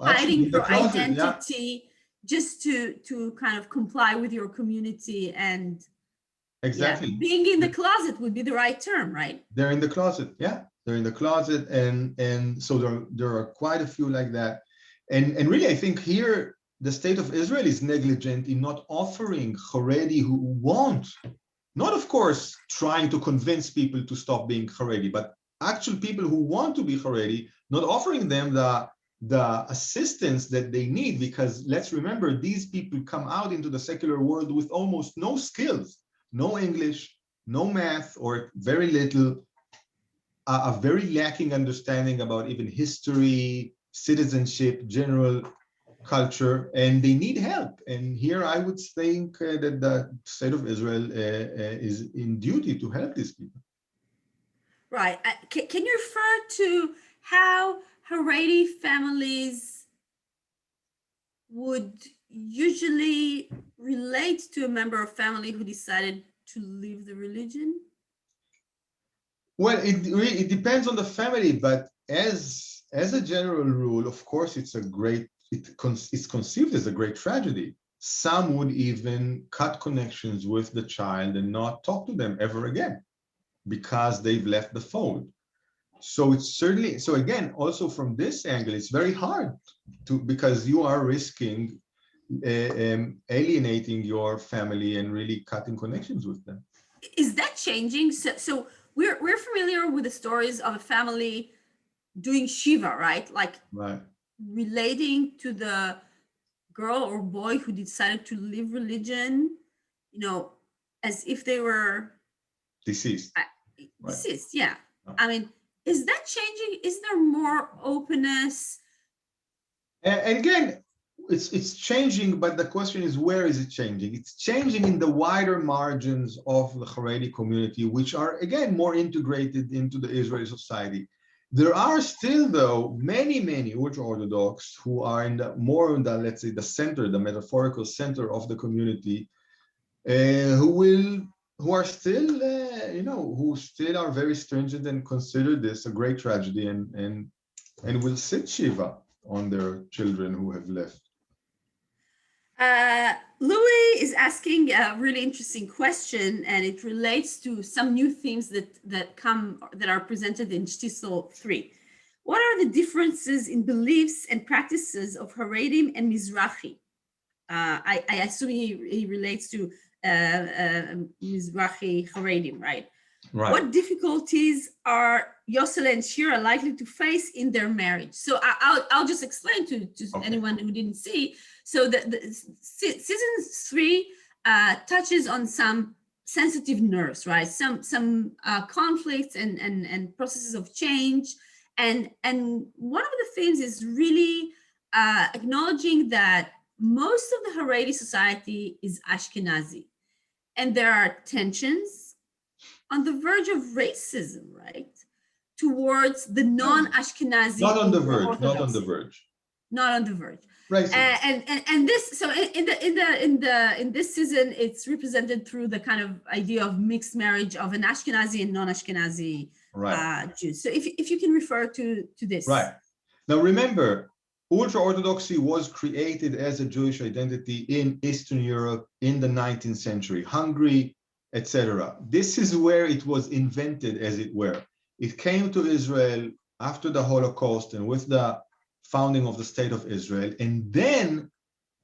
hiding your identity just to kind of comply with your community, and exactly being in the closet would be the right term, right? They're in the closet, they're in the closet, and so there are quite a few like that, and really I think here the state of Israel is negligent in not offering Haredi who want, not of course trying to convince people to stop being Haredi, but actual people who want to be Haredi, not offering them the assistance that they need, because let's remember, these people come out into the secular world with almost no skills, no English, no math, or very little, a very lacking understanding about even history, citizenship, general culture, and they need help. And here I would think that the state of Israel is in duty to help these people. Right. Can you refer to how Haredi families would usually relate to a member of family who decided to leave the religion? Well, it depends on the family, but as a general rule, of course, it's conceived as a great tragedy. Some would even cut connections with the child and not talk to them ever again because they've left the fold. So it's certainly, so again, also from this angle, it's very hard because you are risking alienating your family and really cutting connections with them. Is that changing? So we're familiar with the stories of a family doing Shiva, right? Like Right. relating to the girl or boy who decided to live religion, as if they were Deceased. deceased. Yeah. Oh. I mean, is that changing? Is there more openness? And again, it's changing, but the question is, where is it changing? It's changing in the wider margins of the Haredi community, which are, again, more integrated into the Israeli society. There are still, though, many ultra-Orthodox who are more in the, let's say, the center, the metaphorical center of the community, who are still, who still are very stringent and consider this a great tragedy and will sit Shiva on their children who have left. Louis is asking a really interesting question, and it relates to some new themes that are presented in Shtisel 3. What are the differences in beliefs and practices of Haredim and Mizrahi? I assume he relates to Mizrahi Haredim, right? Right. What difficulties are Yosele and Shira likely to face in their marriage? So I'll just explain to anyone who didn't see. So the season 3 touches on some sensitive nerves, right? Some conflicts and processes of change. And one of the things is really acknowledging that most of the Haredi society is Ashkenazi, and there are tensions on the verge of racism, right, towards the non-Ashkenazi. Not on the verge. Not on the verge. Not on the verge. Racism. And this, so in this season, it's represented through the kind of idea of mixed marriage of an Ashkenazi and non-Ashkenazi Jews. So if you can refer to this. Right. Now remember, ultra-Orthodoxy was created as a Jewish identity in Eastern Europe in the 19th century, Hungary, etc. This is where it was invented, as it were. It came to Israel after the Holocaust and with the founding of the State of Israel. And then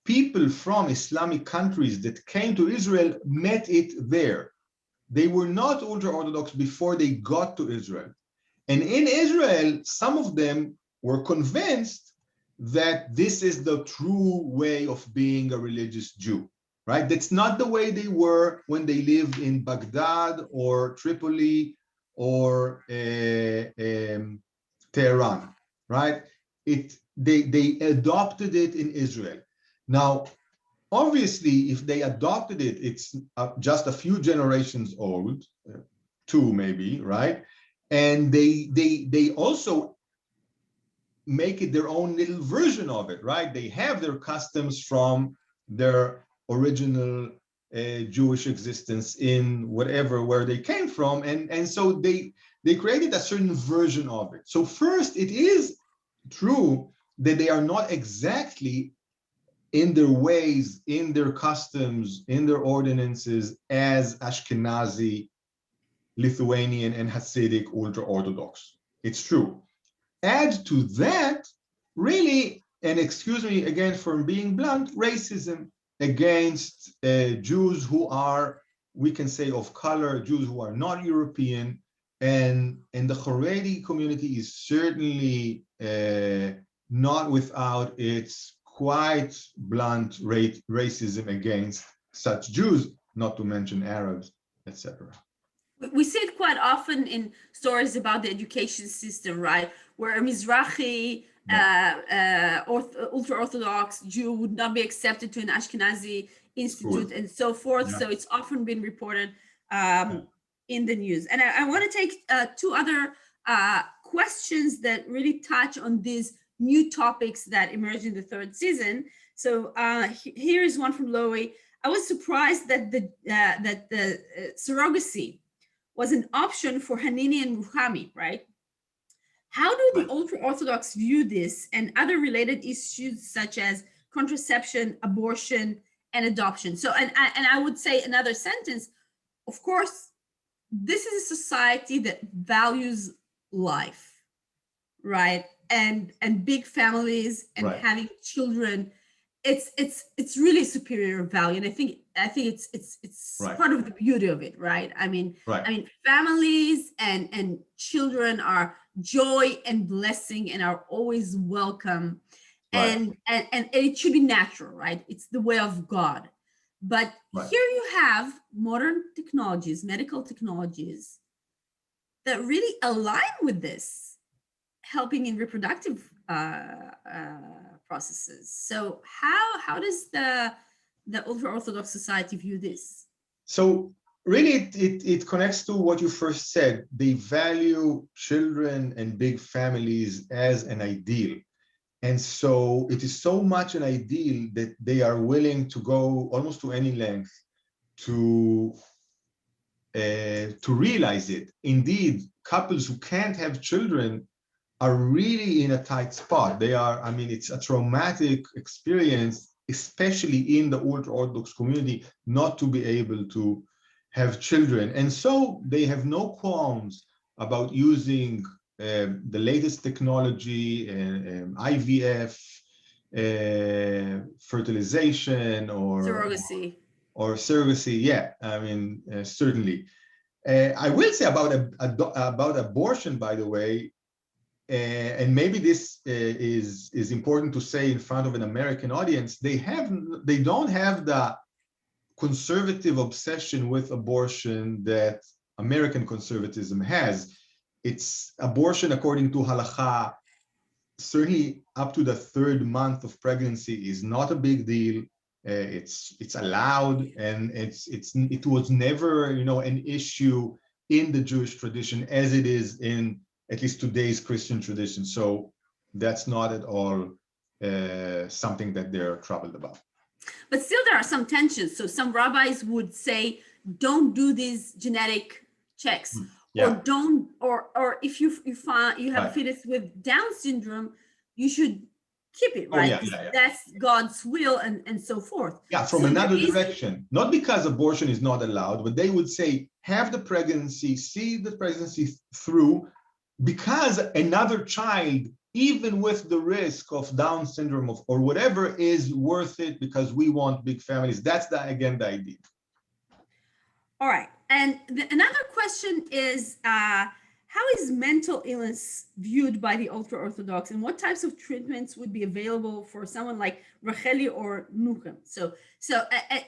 people from Islamic countries that came to Israel met it there. They were not ultra-Orthodox before they got to Israel. And in Israel, some of them were convinced that this is the true way of being a religious Jew, right? That's not the way they were when they lived in Baghdad or Tripoli or Tehran, right? They adopted it in Israel. Now, obviously, if they adopted it, it's just a few generations old, 2 maybe, right? And they also make it their own little version of it, right? They have their customs from their original Jewish existence in where they came from, and so they created a certain version of it. So first, it is true that they are not exactly in their ways, in their customs, in their ordinances as Ashkenazi, Lithuanian, and Hasidic ultra-Orthodox. It's true. Add to that, really, and excuse me again for being blunt, racism against Jews who are, we can say, of color, Jews who are not European, and the Haredi community is certainly not without its quite blunt racism against such Jews, not to mention Arabs, etc. We see it quite often in stories about the education system, right? Where a Mizrahi, ultra-Orthodox Jew would not be accepted to an Ashkenazi institute and so forth. Yeah. So it's often been reported in the news. And I want to take 2 other questions that really touch on these new topics that emerged in the 3rd season. So here is one from Lowy. I was surprised that the surrogacy was an option for Hanini and Ruhami, right? How do the ultra-Orthodox view this and other related issues such as contraception, abortion, and adoption? So, and I would say another sentence, of course, this is a society that values life, right? And big families and having children. it's really superior value, and I think it's Right. part of the beauty of it, right? I mean, Right. families and children are joy and blessing and are always welcome, Right. and it should be natural, right? It's the way of God. But Right. here you have modern technologies, medical technologies that really align with this, helping in reproductive processes. So how does the ultra-Orthodox society view this? So really, it connects to what you first said. They value children and big families as an ideal. And so it is so much an ideal that they are willing to go almost to any length to realize it. Indeed, couples who can't have children are really in a tight spot. They are, I mean, it's a traumatic experience, especially in the ultra-Orthodox community, not to be able to have children. And so they have no qualms about using the latest technology, IVF, fertilization, or surrogacy. Yeah, I mean, certainly. I will say about abortion, by the way, and maybe this is important to say in front of an American audience. They don't have the conservative obsession with abortion that American conservatism has. It's abortion according to halacha, certainly up to the 3rd month of pregnancy is not a big deal. It's allowed, and it was never, an issue in the Jewish tradition as it is in at least today's Christian tradition. So that's not at all something that they're troubled about. But still, there are some tensions. So some rabbis would say, don't do these genetic checks, Yeah. or don't, or if you find you have Right. a fetus with Down syndrome, you should keep it, right? Yeah. That's God's will, and so forth. Yeah, from So another there is- direction, not because abortion is not allowed, but they would say, have the pregnancy, see the pregnancy through, because another child, even with the risk of Down syndrome or whatever, is worth it because we want big families. That's again the idea. All right. And another question is, how is mental illness viewed by the ultra-Orthodox, and what types of treatments would be available for someone like Racheli or Nuchem? So,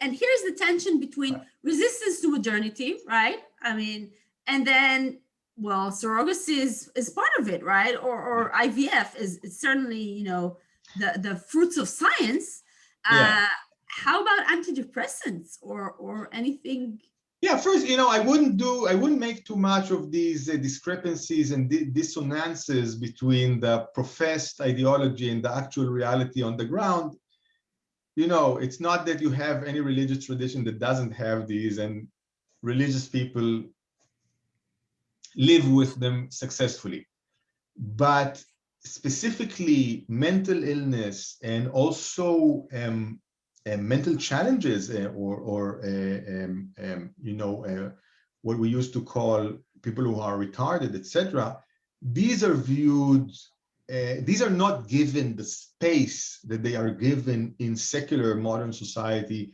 and here's the tension between resistance to modernity, right? I mean, and then, well, surrogacy is part of it, right? Or IVF is certainly, the fruits of science. How about antidepressants or anything? Yeah, first, I wouldn't make too much of these discrepancies and dissonances between the professed ideology and the actual reality on the ground. It's not that you have any religious tradition that doesn't have these, and religious people live with them successfully. But specifically mental illness and also mental challenges what we used to call people who are retarded, etc. These are viewed, these are not given the space that they are given in secular modern society,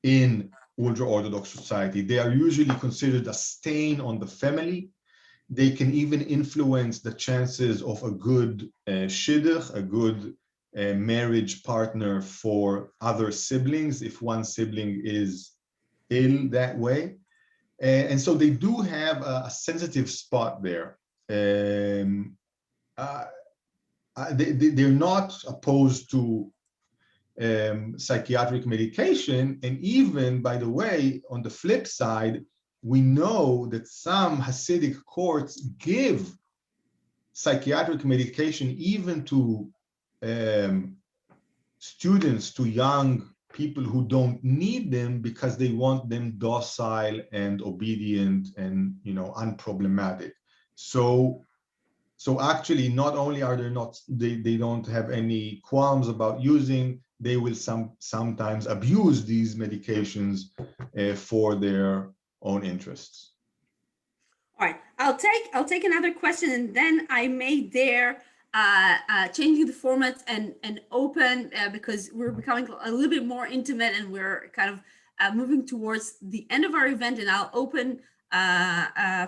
in ultra-Orthodox society. They are usually considered a stain on the family. They can even influence the chances of a good shidduch, a good marriage partner for other siblings, if one sibling is ill that way. And so they do have a sensitive spot there. They're not opposed to psychiatric medication. And even, by the way, on the flip side, we know that some Hasidic courts give psychiatric medication even to students, to young people who don't need them, because they want them docile and obedient and unproblematic. So actually, not only are they don't have any qualms about using, they will sometimes abuse these medications for their own interests. All right, I'll take another question, and then I may dare changing the format and open because we're becoming a little bit more intimate, and we're kind of moving towards the end of our event, and I'll open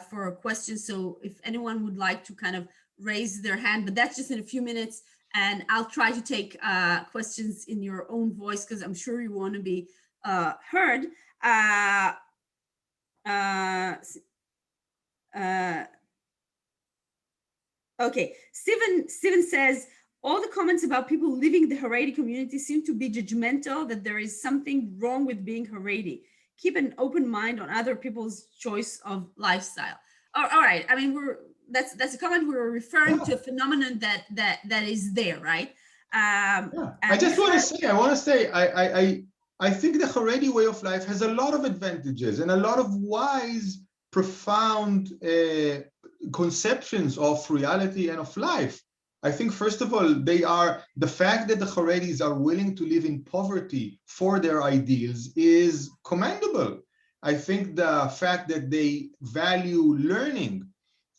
for questions. So if anyone would like to kind of raise their hand, but that's just in a few minutes, and I'll try to take questions in your own voice because I'm sure you want to be heard. Okay, Steven says, all the comments about people leaving the Haredi community seem to be judgmental, that there is something wrong with being Haredi. Keep an open mind on other people's choice of lifestyle. All right, I mean, that's a comment. We're referring to a phenomenon that is there, right? I just want to say, I think the Haredi way of life has a lot of advantages and a lot of wise, profound conceptions of reality and of life. I think, first of all, the fact that the Haredis are willing to live in poverty for their ideals is commendable. I think the fact that they value learning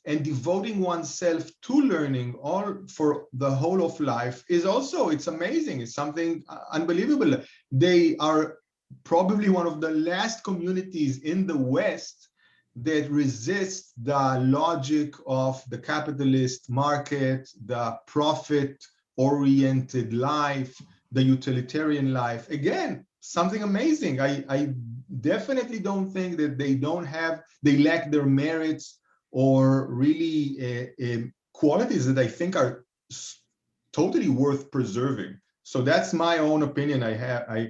and devoting oneself to learning all for the whole of life is also, it's amazing. It's something unbelievable. They are probably one of the last communities in the West that resist the logic of the capitalist market, the profit-oriented life, the utilitarian life. Again, something amazing. I definitely don't think that they lack their merits or really qualities that I think are totally worth preserving. So that's my own opinion. I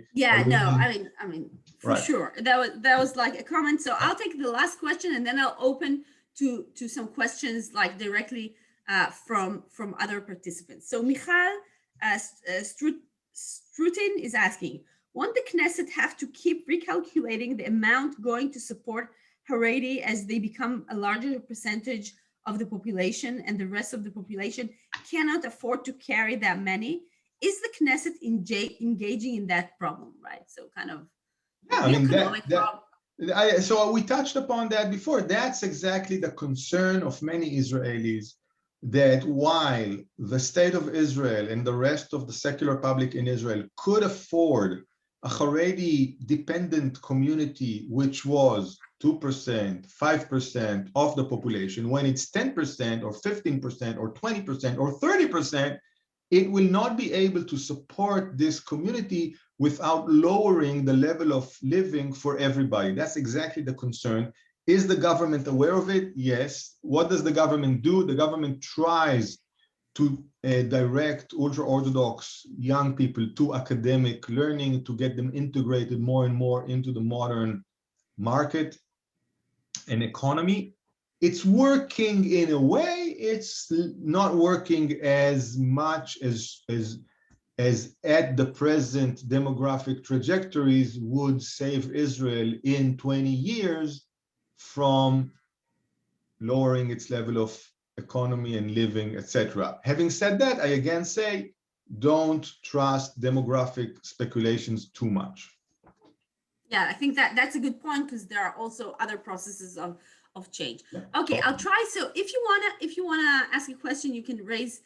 mean, for sure. That was like a comment. So I'll take the last question, and then I'll open to some questions like directly from other participants. So Michal Strutin is asking, won't the Knesset have to keep recalculating the amount going to support Haredi as they become a larger percentage of the population, and the rest of the population cannot afford to carry that many? Is the Knesset engaging in that problem, right? So kind of, I mean, so we touched upon that before. That's exactly the concern of many Israelis, that while the state of Israel and the rest of the secular public in Israel could afford a Haredi dependent community, which was 2%, 5% of the population, when it's 10% or 15% or 20% or 30%, it will not be able to support this community without lowering the level of living for everybody. That's exactly the concern. Is the government aware of it? Yes. What does the government do? The government tries to direct ultra-Orthodox young people to academic learning, to get them integrated more and more into the modern market and economy. It's working in a way. It's not working as much as at the present demographic trajectories would save Israel in 20 years from lowering its level of economy and living, etc. Having said that, I again say, don't trust demographic speculations too much. Yeah, I think that's a good point, because there are also other processes of change. Okay, I'll try. So if you wanna ask a question, you can raise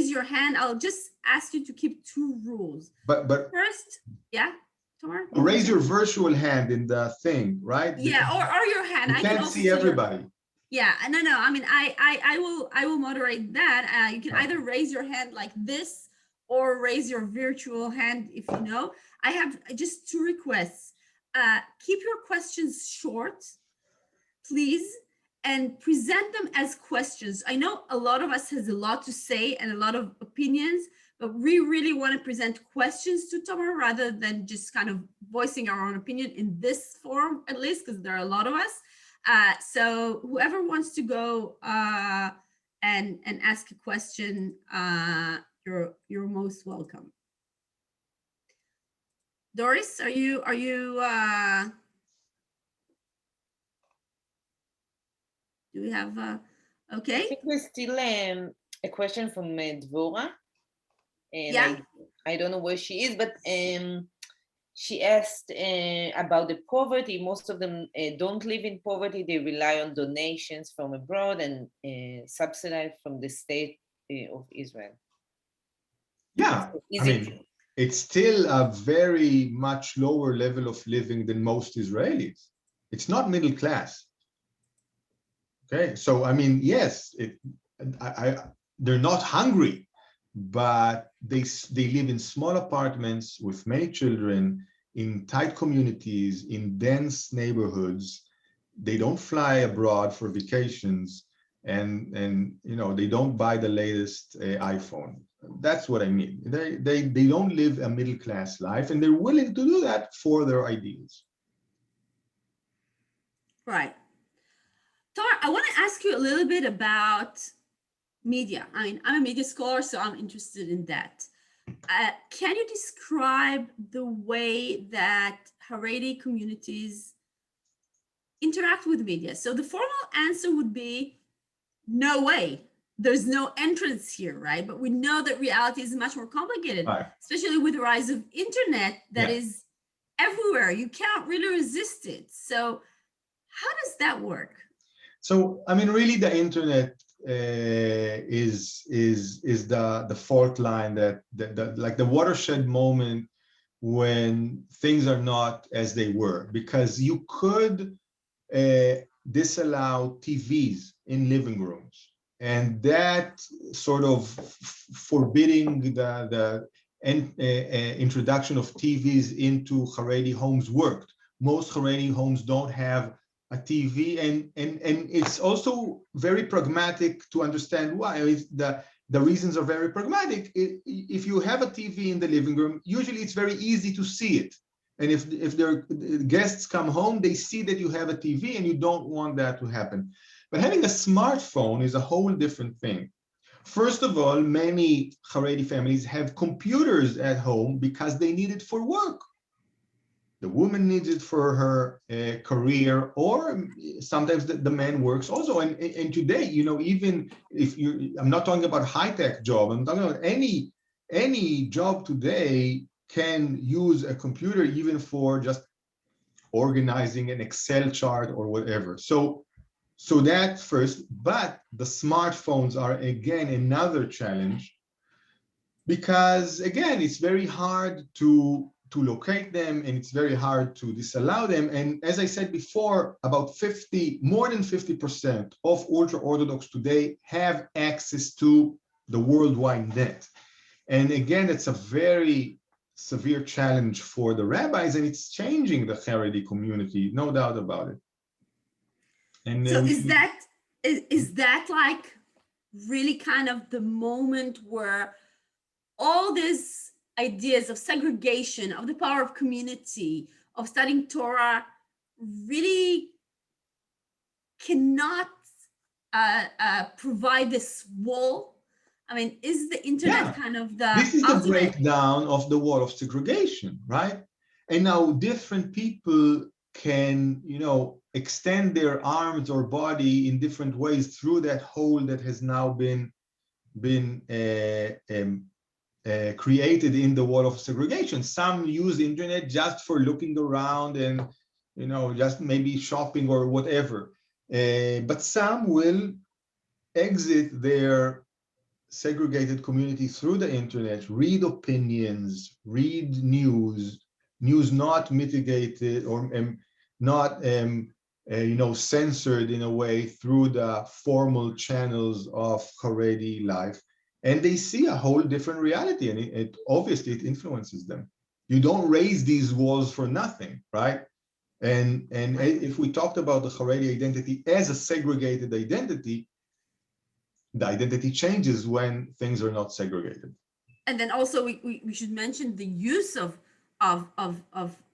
your hand. I'll just ask you to keep two rules. But first, yeah, Tamar? Raise your virtual hand in the thing, right? Yeah, or your hand. You can't see everybody. Yeah, no. I mean, I will moderate that. You can either raise your hand like this or raise your virtual hand if you know. I have just two requests. Keep your questions short, please, and present them as questions. I know a lot of us has a lot to say and a lot of opinions, but we really want to present questions to Tamar rather than just kind of voicing our own opinion in this forum, at least, because there are a lot of us. So whoever wants to go and ask a question, you're most welcome. Doris, are you do we have okay? I think there's still a question from Dvora, and yeah. I don't know where she is, but she asked about the poverty. Most of them don't live in poverty. They rely on donations from abroad and subsidized from the state of Israel. Yeah, So I mean, it's still a very much lower level of living than most Israelis. It's not middle class. Okay, so I mean, yes, they're not hungry, but they live in small apartments with many children, in tight communities, in dense neighborhoods. They don't fly abroad for vacations, and you know, they don't buy the latest iPhone. That's what I mean. They don't live a middle class life, and they're willing to do that for their ideals. Right. Tar, I want to ask you a little bit about media. I mean, I'm a media scholar, so I'm interested in that. Can you describe the way that Haredi communities interact with media? So the formal answer would be, no way. There's no entrance here, right? But we know that reality is much more complicated, Right. especially with the rise of internet that is everywhere. You can't really resist it. So how does that work? So, I mean, really, the internet is the fault line, that like the watershed moment when things are not as they were, because you could disallow TVs in living rooms, and that sort of forbidding the introduction of TVs into Haredi homes worked. Most Haredi homes don't have a TV, and it's also very pragmatic to understand why. The reasons are very pragmatic. If you have a TV in the living room, usually it's very easy to see it. And if their guests come home, they see that you have a TV, and you don't want that to happen. But having a smartphone is a whole different thing. First of all, many Haredi families have computers at home because they need it for work. The woman needs it for her career, or sometimes the man works also. And today, you know, even if I'm not talking about high-tech job, I'm talking about any job today can use a computer, even for just organizing an Excel chart or whatever. So that first, but the smartphones are again another challenge, because again, it's very hard to locate them, and it's very hard to disallow them. And as I said before, about more than 50% of ultra-Orthodox today have access to the worldwide net. And again, it's a very severe challenge for the rabbis, and it's changing the Haredi community, no doubt about it. And so is that like really kind of the moment where all these ideas of segregation, of the power of community, of studying Torah really cannot provide this wall? I mean, is the internet kind of the this is the ultimate breakdown of the wall of segregation, right? And now different people can, you know, extend their arms or body in different ways through that hole that has now been created in the wall of segregation. Some use the internet just for looking around and, you know, just maybe shopping or whatever. But some will exit their segregated community through the internet, read opinions, read news not mitigated or not you know, censored in a way through the formal channels of Haredi life, and they see a whole different reality, and it obviously it influences them. You don't raise these walls for nothing, right? And if we talked about the Haredi identity as a segregated identity, the identity changes when things are not segregated. And then also we should mention the use of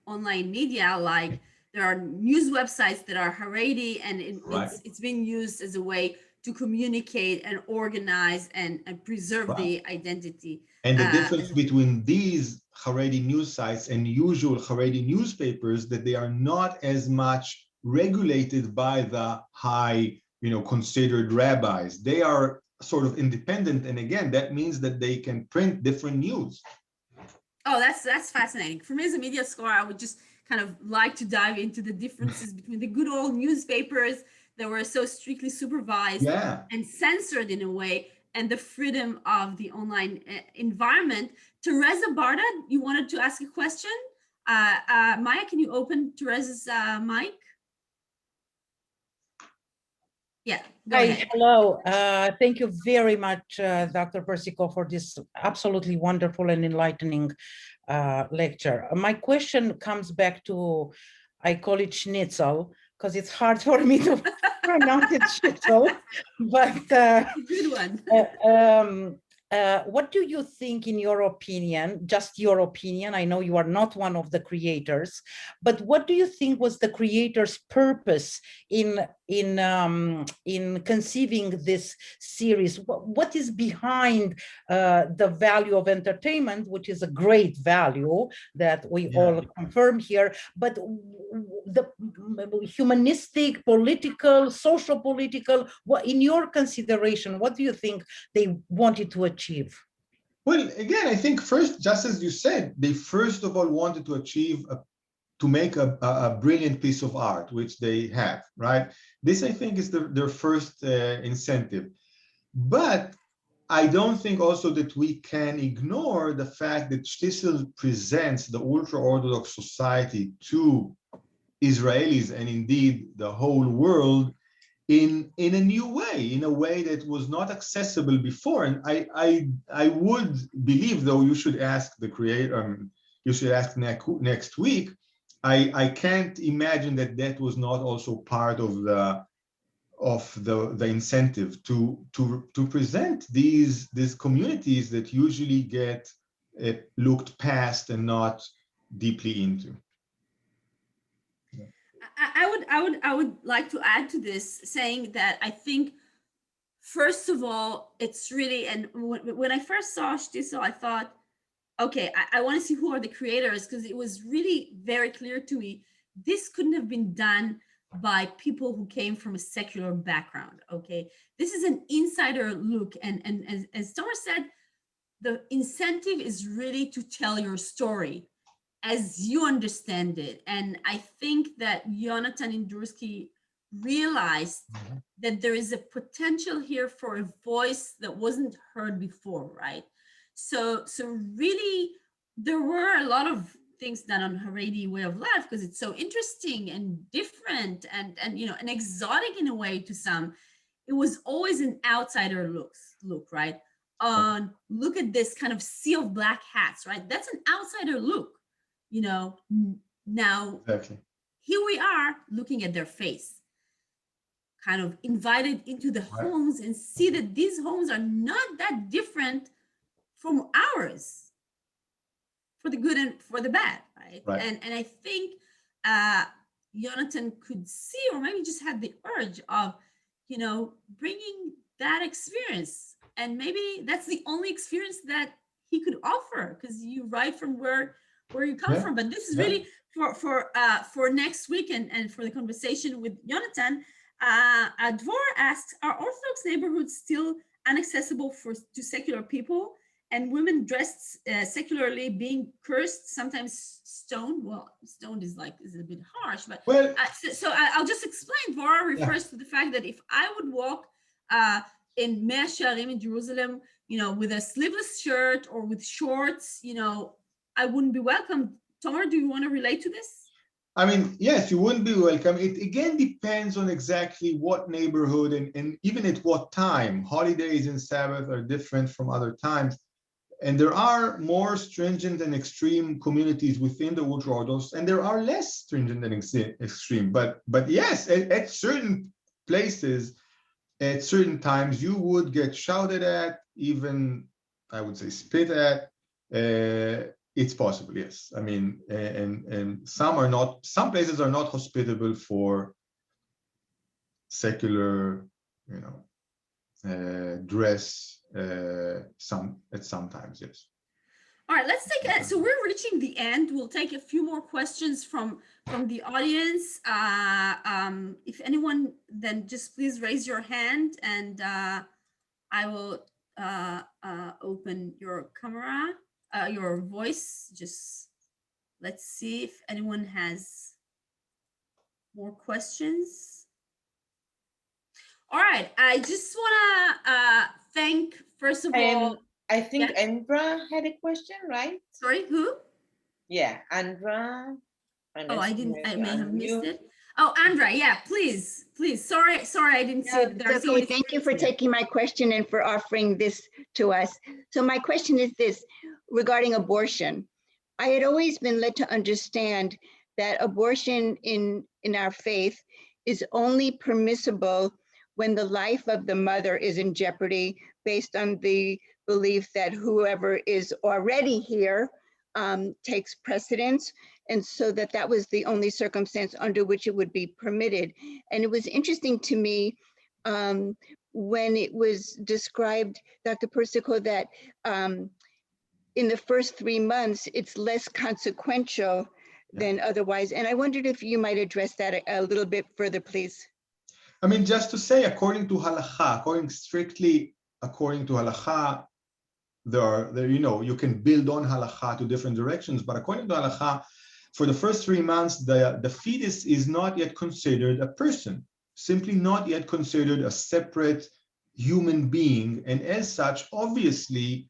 online media. Like there are news websites that are Haredi, and it's being used as a way to communicate and organize and preserve the identity. And the difference between these Haredi news sites and usual Haredi newspapers, that they are not as much regulated by the high, you know, considered rabbis. They are sort of independent, and again, that means that they can print different news. Oh, that's fascinating. For me as a media scholar, I would just kind of like to dive into the differences between the good old newspapers that were so strictly supervised and censored in a way, and the freedom of the online environment. Teresa Barda, you wanted to ask a question? Maya, can you open Teresa's mic? Yeah, go ahead. Hello. Thank you very much, Dr. Persico, for this absolutely wonderful and enlightening lecture. My question comes back to, I call it Schnitzel, because it's hard for me to pronounce it Shtisel, but good one. what do you think, in your opinion, just your opinion, I know you are not one of the creators, but what do you think was the creator's purpose in conceiving this series? What is behind the value of entertainment, which is a great value that we all confirm here, but the humanistic, political, social-political, in your consideration, what do you think they wanted to achieve? Well, again, I think first, just as you said, they first of all wanted to achieve to make a brilliant piece of art, which they have, right? This, I think, is their first incentive. But I don't think also that we can ignore the fact that Shtisel presents the ultra-Orthodox society to Israelis and indeed the whole world in a new way, in a way that was not accessible before. And I would believe, though you should ask the creator, you should ask next week, I can't imagine that that was not also part of the incentive to present these communities that usually get looked past and not deeply into. I would like to add to this, saying that I think, first of all, it's really, and when I first saw Shtisel, I thought, okay, I want to see who are the creators, because it was really very clear to me this couldn't have been done by people who came from a secular background. Okay, this is an insider look, and as Tomer said, the incentive is really to tell your story as you understand it. And I think that Yonatan Indursky realized that there is a potential here for a voice that wasn't heard before, right? So really, there were a lot of things done on Haredi way of life because it's so interesting and different and and exotic in a way to some. It was always an outsider look, right? Look at this kind of sea of black hats, right? That's an outsider look. Now exactly. Here we are looking at their face, kind of invited into the homes and see that these homes are not that different from ours, for the good and for the bad, right? And I think Yonatan could see, or maybe just had the urge of, bringing that experience. And maybe that's the only experience that he could offer, because you write from where you come from. But this is really for next week and for the conversation with Yonatan. Dvor asks, are Orthodox neighborhoods still inaccessible to secular people, and women dressed secularly being cursed, sometimes stoned? Well, stoned is a bit harsh, but so I'll just explain. Dvor refers to the fact that if I would walk in Mea Shearim in Jerusalem, with a sleeveless shirt or with shorts, I wouldn't be welcome. Tomer, do you want to relate to this? I mean, yes, you wouldn't be welcome. It again depends on exactly what neighborhood and even at what time. Holidays and Sabbath are different from other times. And there are more stringent and extreme communities within the ultra-Orthodox, and there are less stringent and extreme. But yes, at certain places, at certain times, you would get shouted at, even, I would say, spit at. It's possible, yes. I mean, and some places are not hospitable for secular, dress. Sometimes, yes. All right, let's take it. So we're reaching the end. We'll take a few more questions from the audience. If anyone, then just please raise your hand, and I will open your camera. Your voice. Just let's see if anyone has more questions. All right. I just want to thank, first of all. I think Yeah. Andra had a question, right? Sorry, who? Yeah, Andra. Oh, I may have missed it. Oh, Andra, yeah, please. Sorry, I didn't see it. It's okay. Thank you for taking my question and for offering this to us. So my question is this, regarding abortion. I had always been led to understand that abortion in our faith is only permissible when the life of the mother is in jeopardy, based on the belief that whoever is already here takes precedence. And so that was the only circumstance under which it would be permitted. And it was interesting to me when it was described, Dr. Persico, that in the first 3 months, it's less consequential than otherwise. And I wondered if you might address that a little bit further, please. I mean, just to say, according to Halacha, strictly according to Halacha, you can build on Halacha to different directions, but according to Halacha, for the first 3 months, the fetus is not yet considered a person, simply not yet considered a separate human being. And as such, obviously,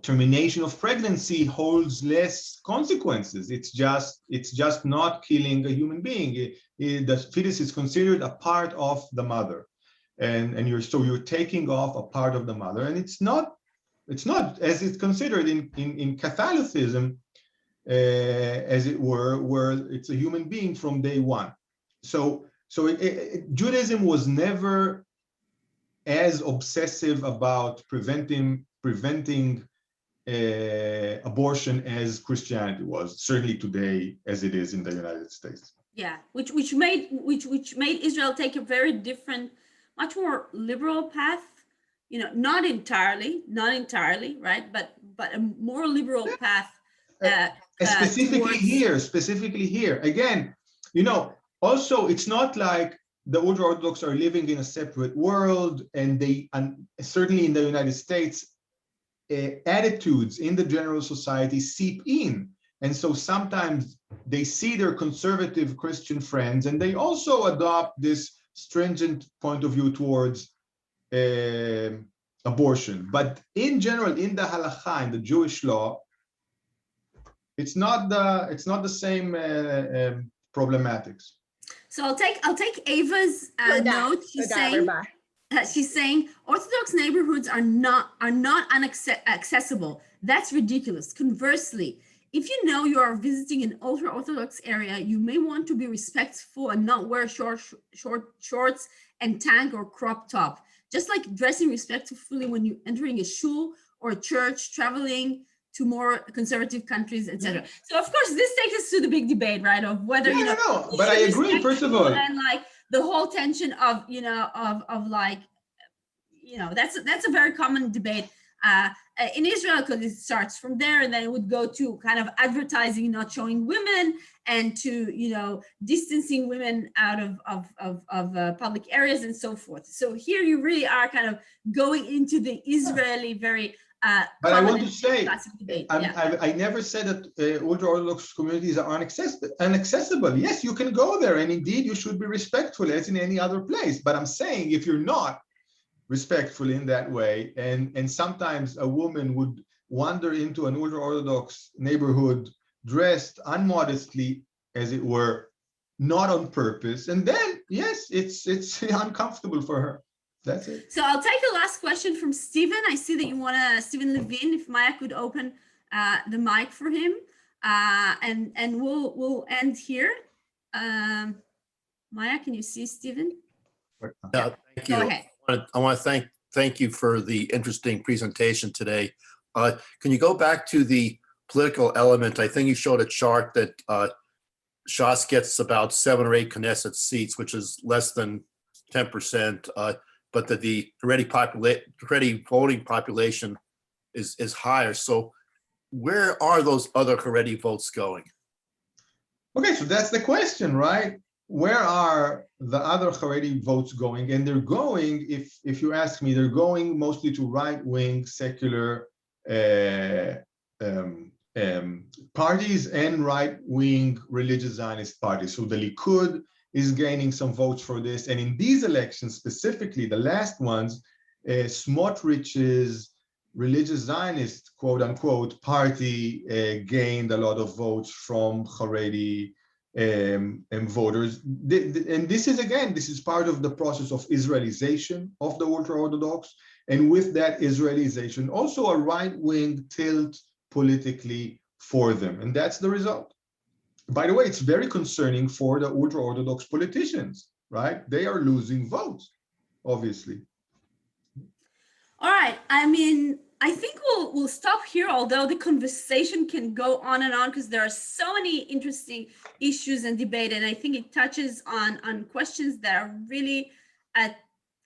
termination of pregnancy holds less consequences. It's just not killing a human being. The fetus is considered a part of the mother. And you're taking off a part of the mother, and it's not as it's considered in Catholicism, as it were, where it's a human being from day one. So Judaism was never as obsessive about preventing abortion as Christianity was, certainly today as it is in the United States. Yeah, which made Israel take a very different, much more liberal path. Not entirely, right? But a more liberal path. Specifically here. Again, also it's not like the ultra-Orthodox are living in a separate world, and certainly in the United States, attitudes in the general society seep in. And so sometimes they see their conservative Christian friends, and they also adopt this stringent point of view towards abortion. But in general, in the Halacha, in the Jewish law, it's not the same problematics. So I'll take Ava's note. She's saying Orthodox neighborhoods are not accessible. That's ridiculous. Conversely, if you are visiting an ultra-Orthodox area, you may want to be respectful and not wear short shorts and tank or crop top. Just like dressing respectfully when you're entering a shul or a church, traveling to more conservative countries, etc. So of course, this takes us to the big debate, right? Of whether but I agree. First of all, and like the whole tension of that's a very common debate in Israel, because it starts from there, and then it would go to kind of advertising, not showing women, and to distancing women out of public areas and so forth. So here you really are kind of going into the Israeli very. But I want to say, I never said that ultra-Orthodox communities are inaccessible. Yes, you can go there, and indeed you should be respectful as in any other place. But I'm saying if you're not respectful in that way, and sometimes a woman would wander into an ultra-Orthodox neighborhood dressed unmodestly, as it were, not on purpose, and then yes, it's uncomfortable for her. That's it. So I'll take the last question from Stephen. I see that you want to, Stephen Levine, if Maya could open the mic for him, and we'll end here. Maya, can you see Stephen? Yeah, thank you. Go ahead. I want to thank you for the interesting presentation today. Can you go back to the political element? I think you showed a chart that Shas gets about 7 or 8 Knesset seats, which is less than 10%. But that the Haredi voting population is higher. So where are those other Haredi votes going? Okay, so that's the question, right? Where are the other Haredi votes going? And they're going, if you ask me, they're going mostly to right-wing secular parties and right-wing religious Zionist parties. So the Likud is gaining some votes for this. And in these elections, specifically the last ones, Smotrich's religious Zionist, quote unquote, party gained a lot of votes from Haredi voters. And this is, again, this is part of the process of Israelization of the ultra-Orthodox. And with that Israelization, also a right-wing tilt politically for them. And that's the result. By the way, it's very concerning for the ultra-Orthodox politicians, right? They are losing votes, obviously. All right. I mean, I think we'll stop here, although the conversation can go on and on because there are so many interesting issues and debate. And I think it touches on questions that are really at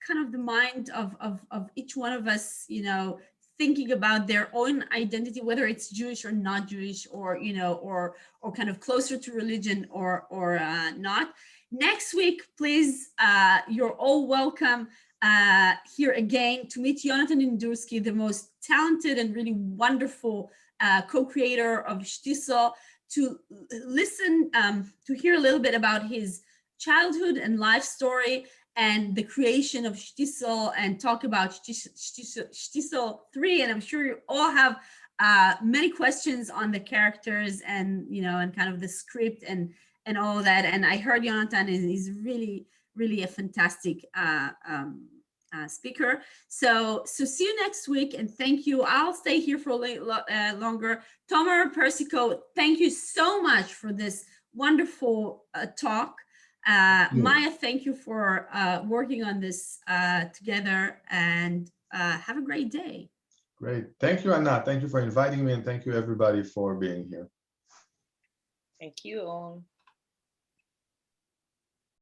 kind of the mind of each one of us, you know, thinking about their own identity, whether it's Jewish or not Jewish, or, you know, or kind of closer to religion or not. Next week, please, you're all welcome here again to meet Yonatan Indursky, the most talented and really wonderful co-creator of Shtisel, to listen, to hear a little bit about his childhood and life story and the creation of Shtisel, and talk about Shtisel 3. And I'm sure you all have many questions on the characters and, you know, and kind of the script and all of that. And I heard Yonatan is really, really a fantastic speaker. So see you next week, and thank you. I'll stay here for a little longer. Tomer, Persico, thank you so much for this wonderful talk. Maya, thank you for working on this together, and have a great day. Great. Thank you, Anat. Thank you for inviting me, and thank you everybody for being here. Thank you all.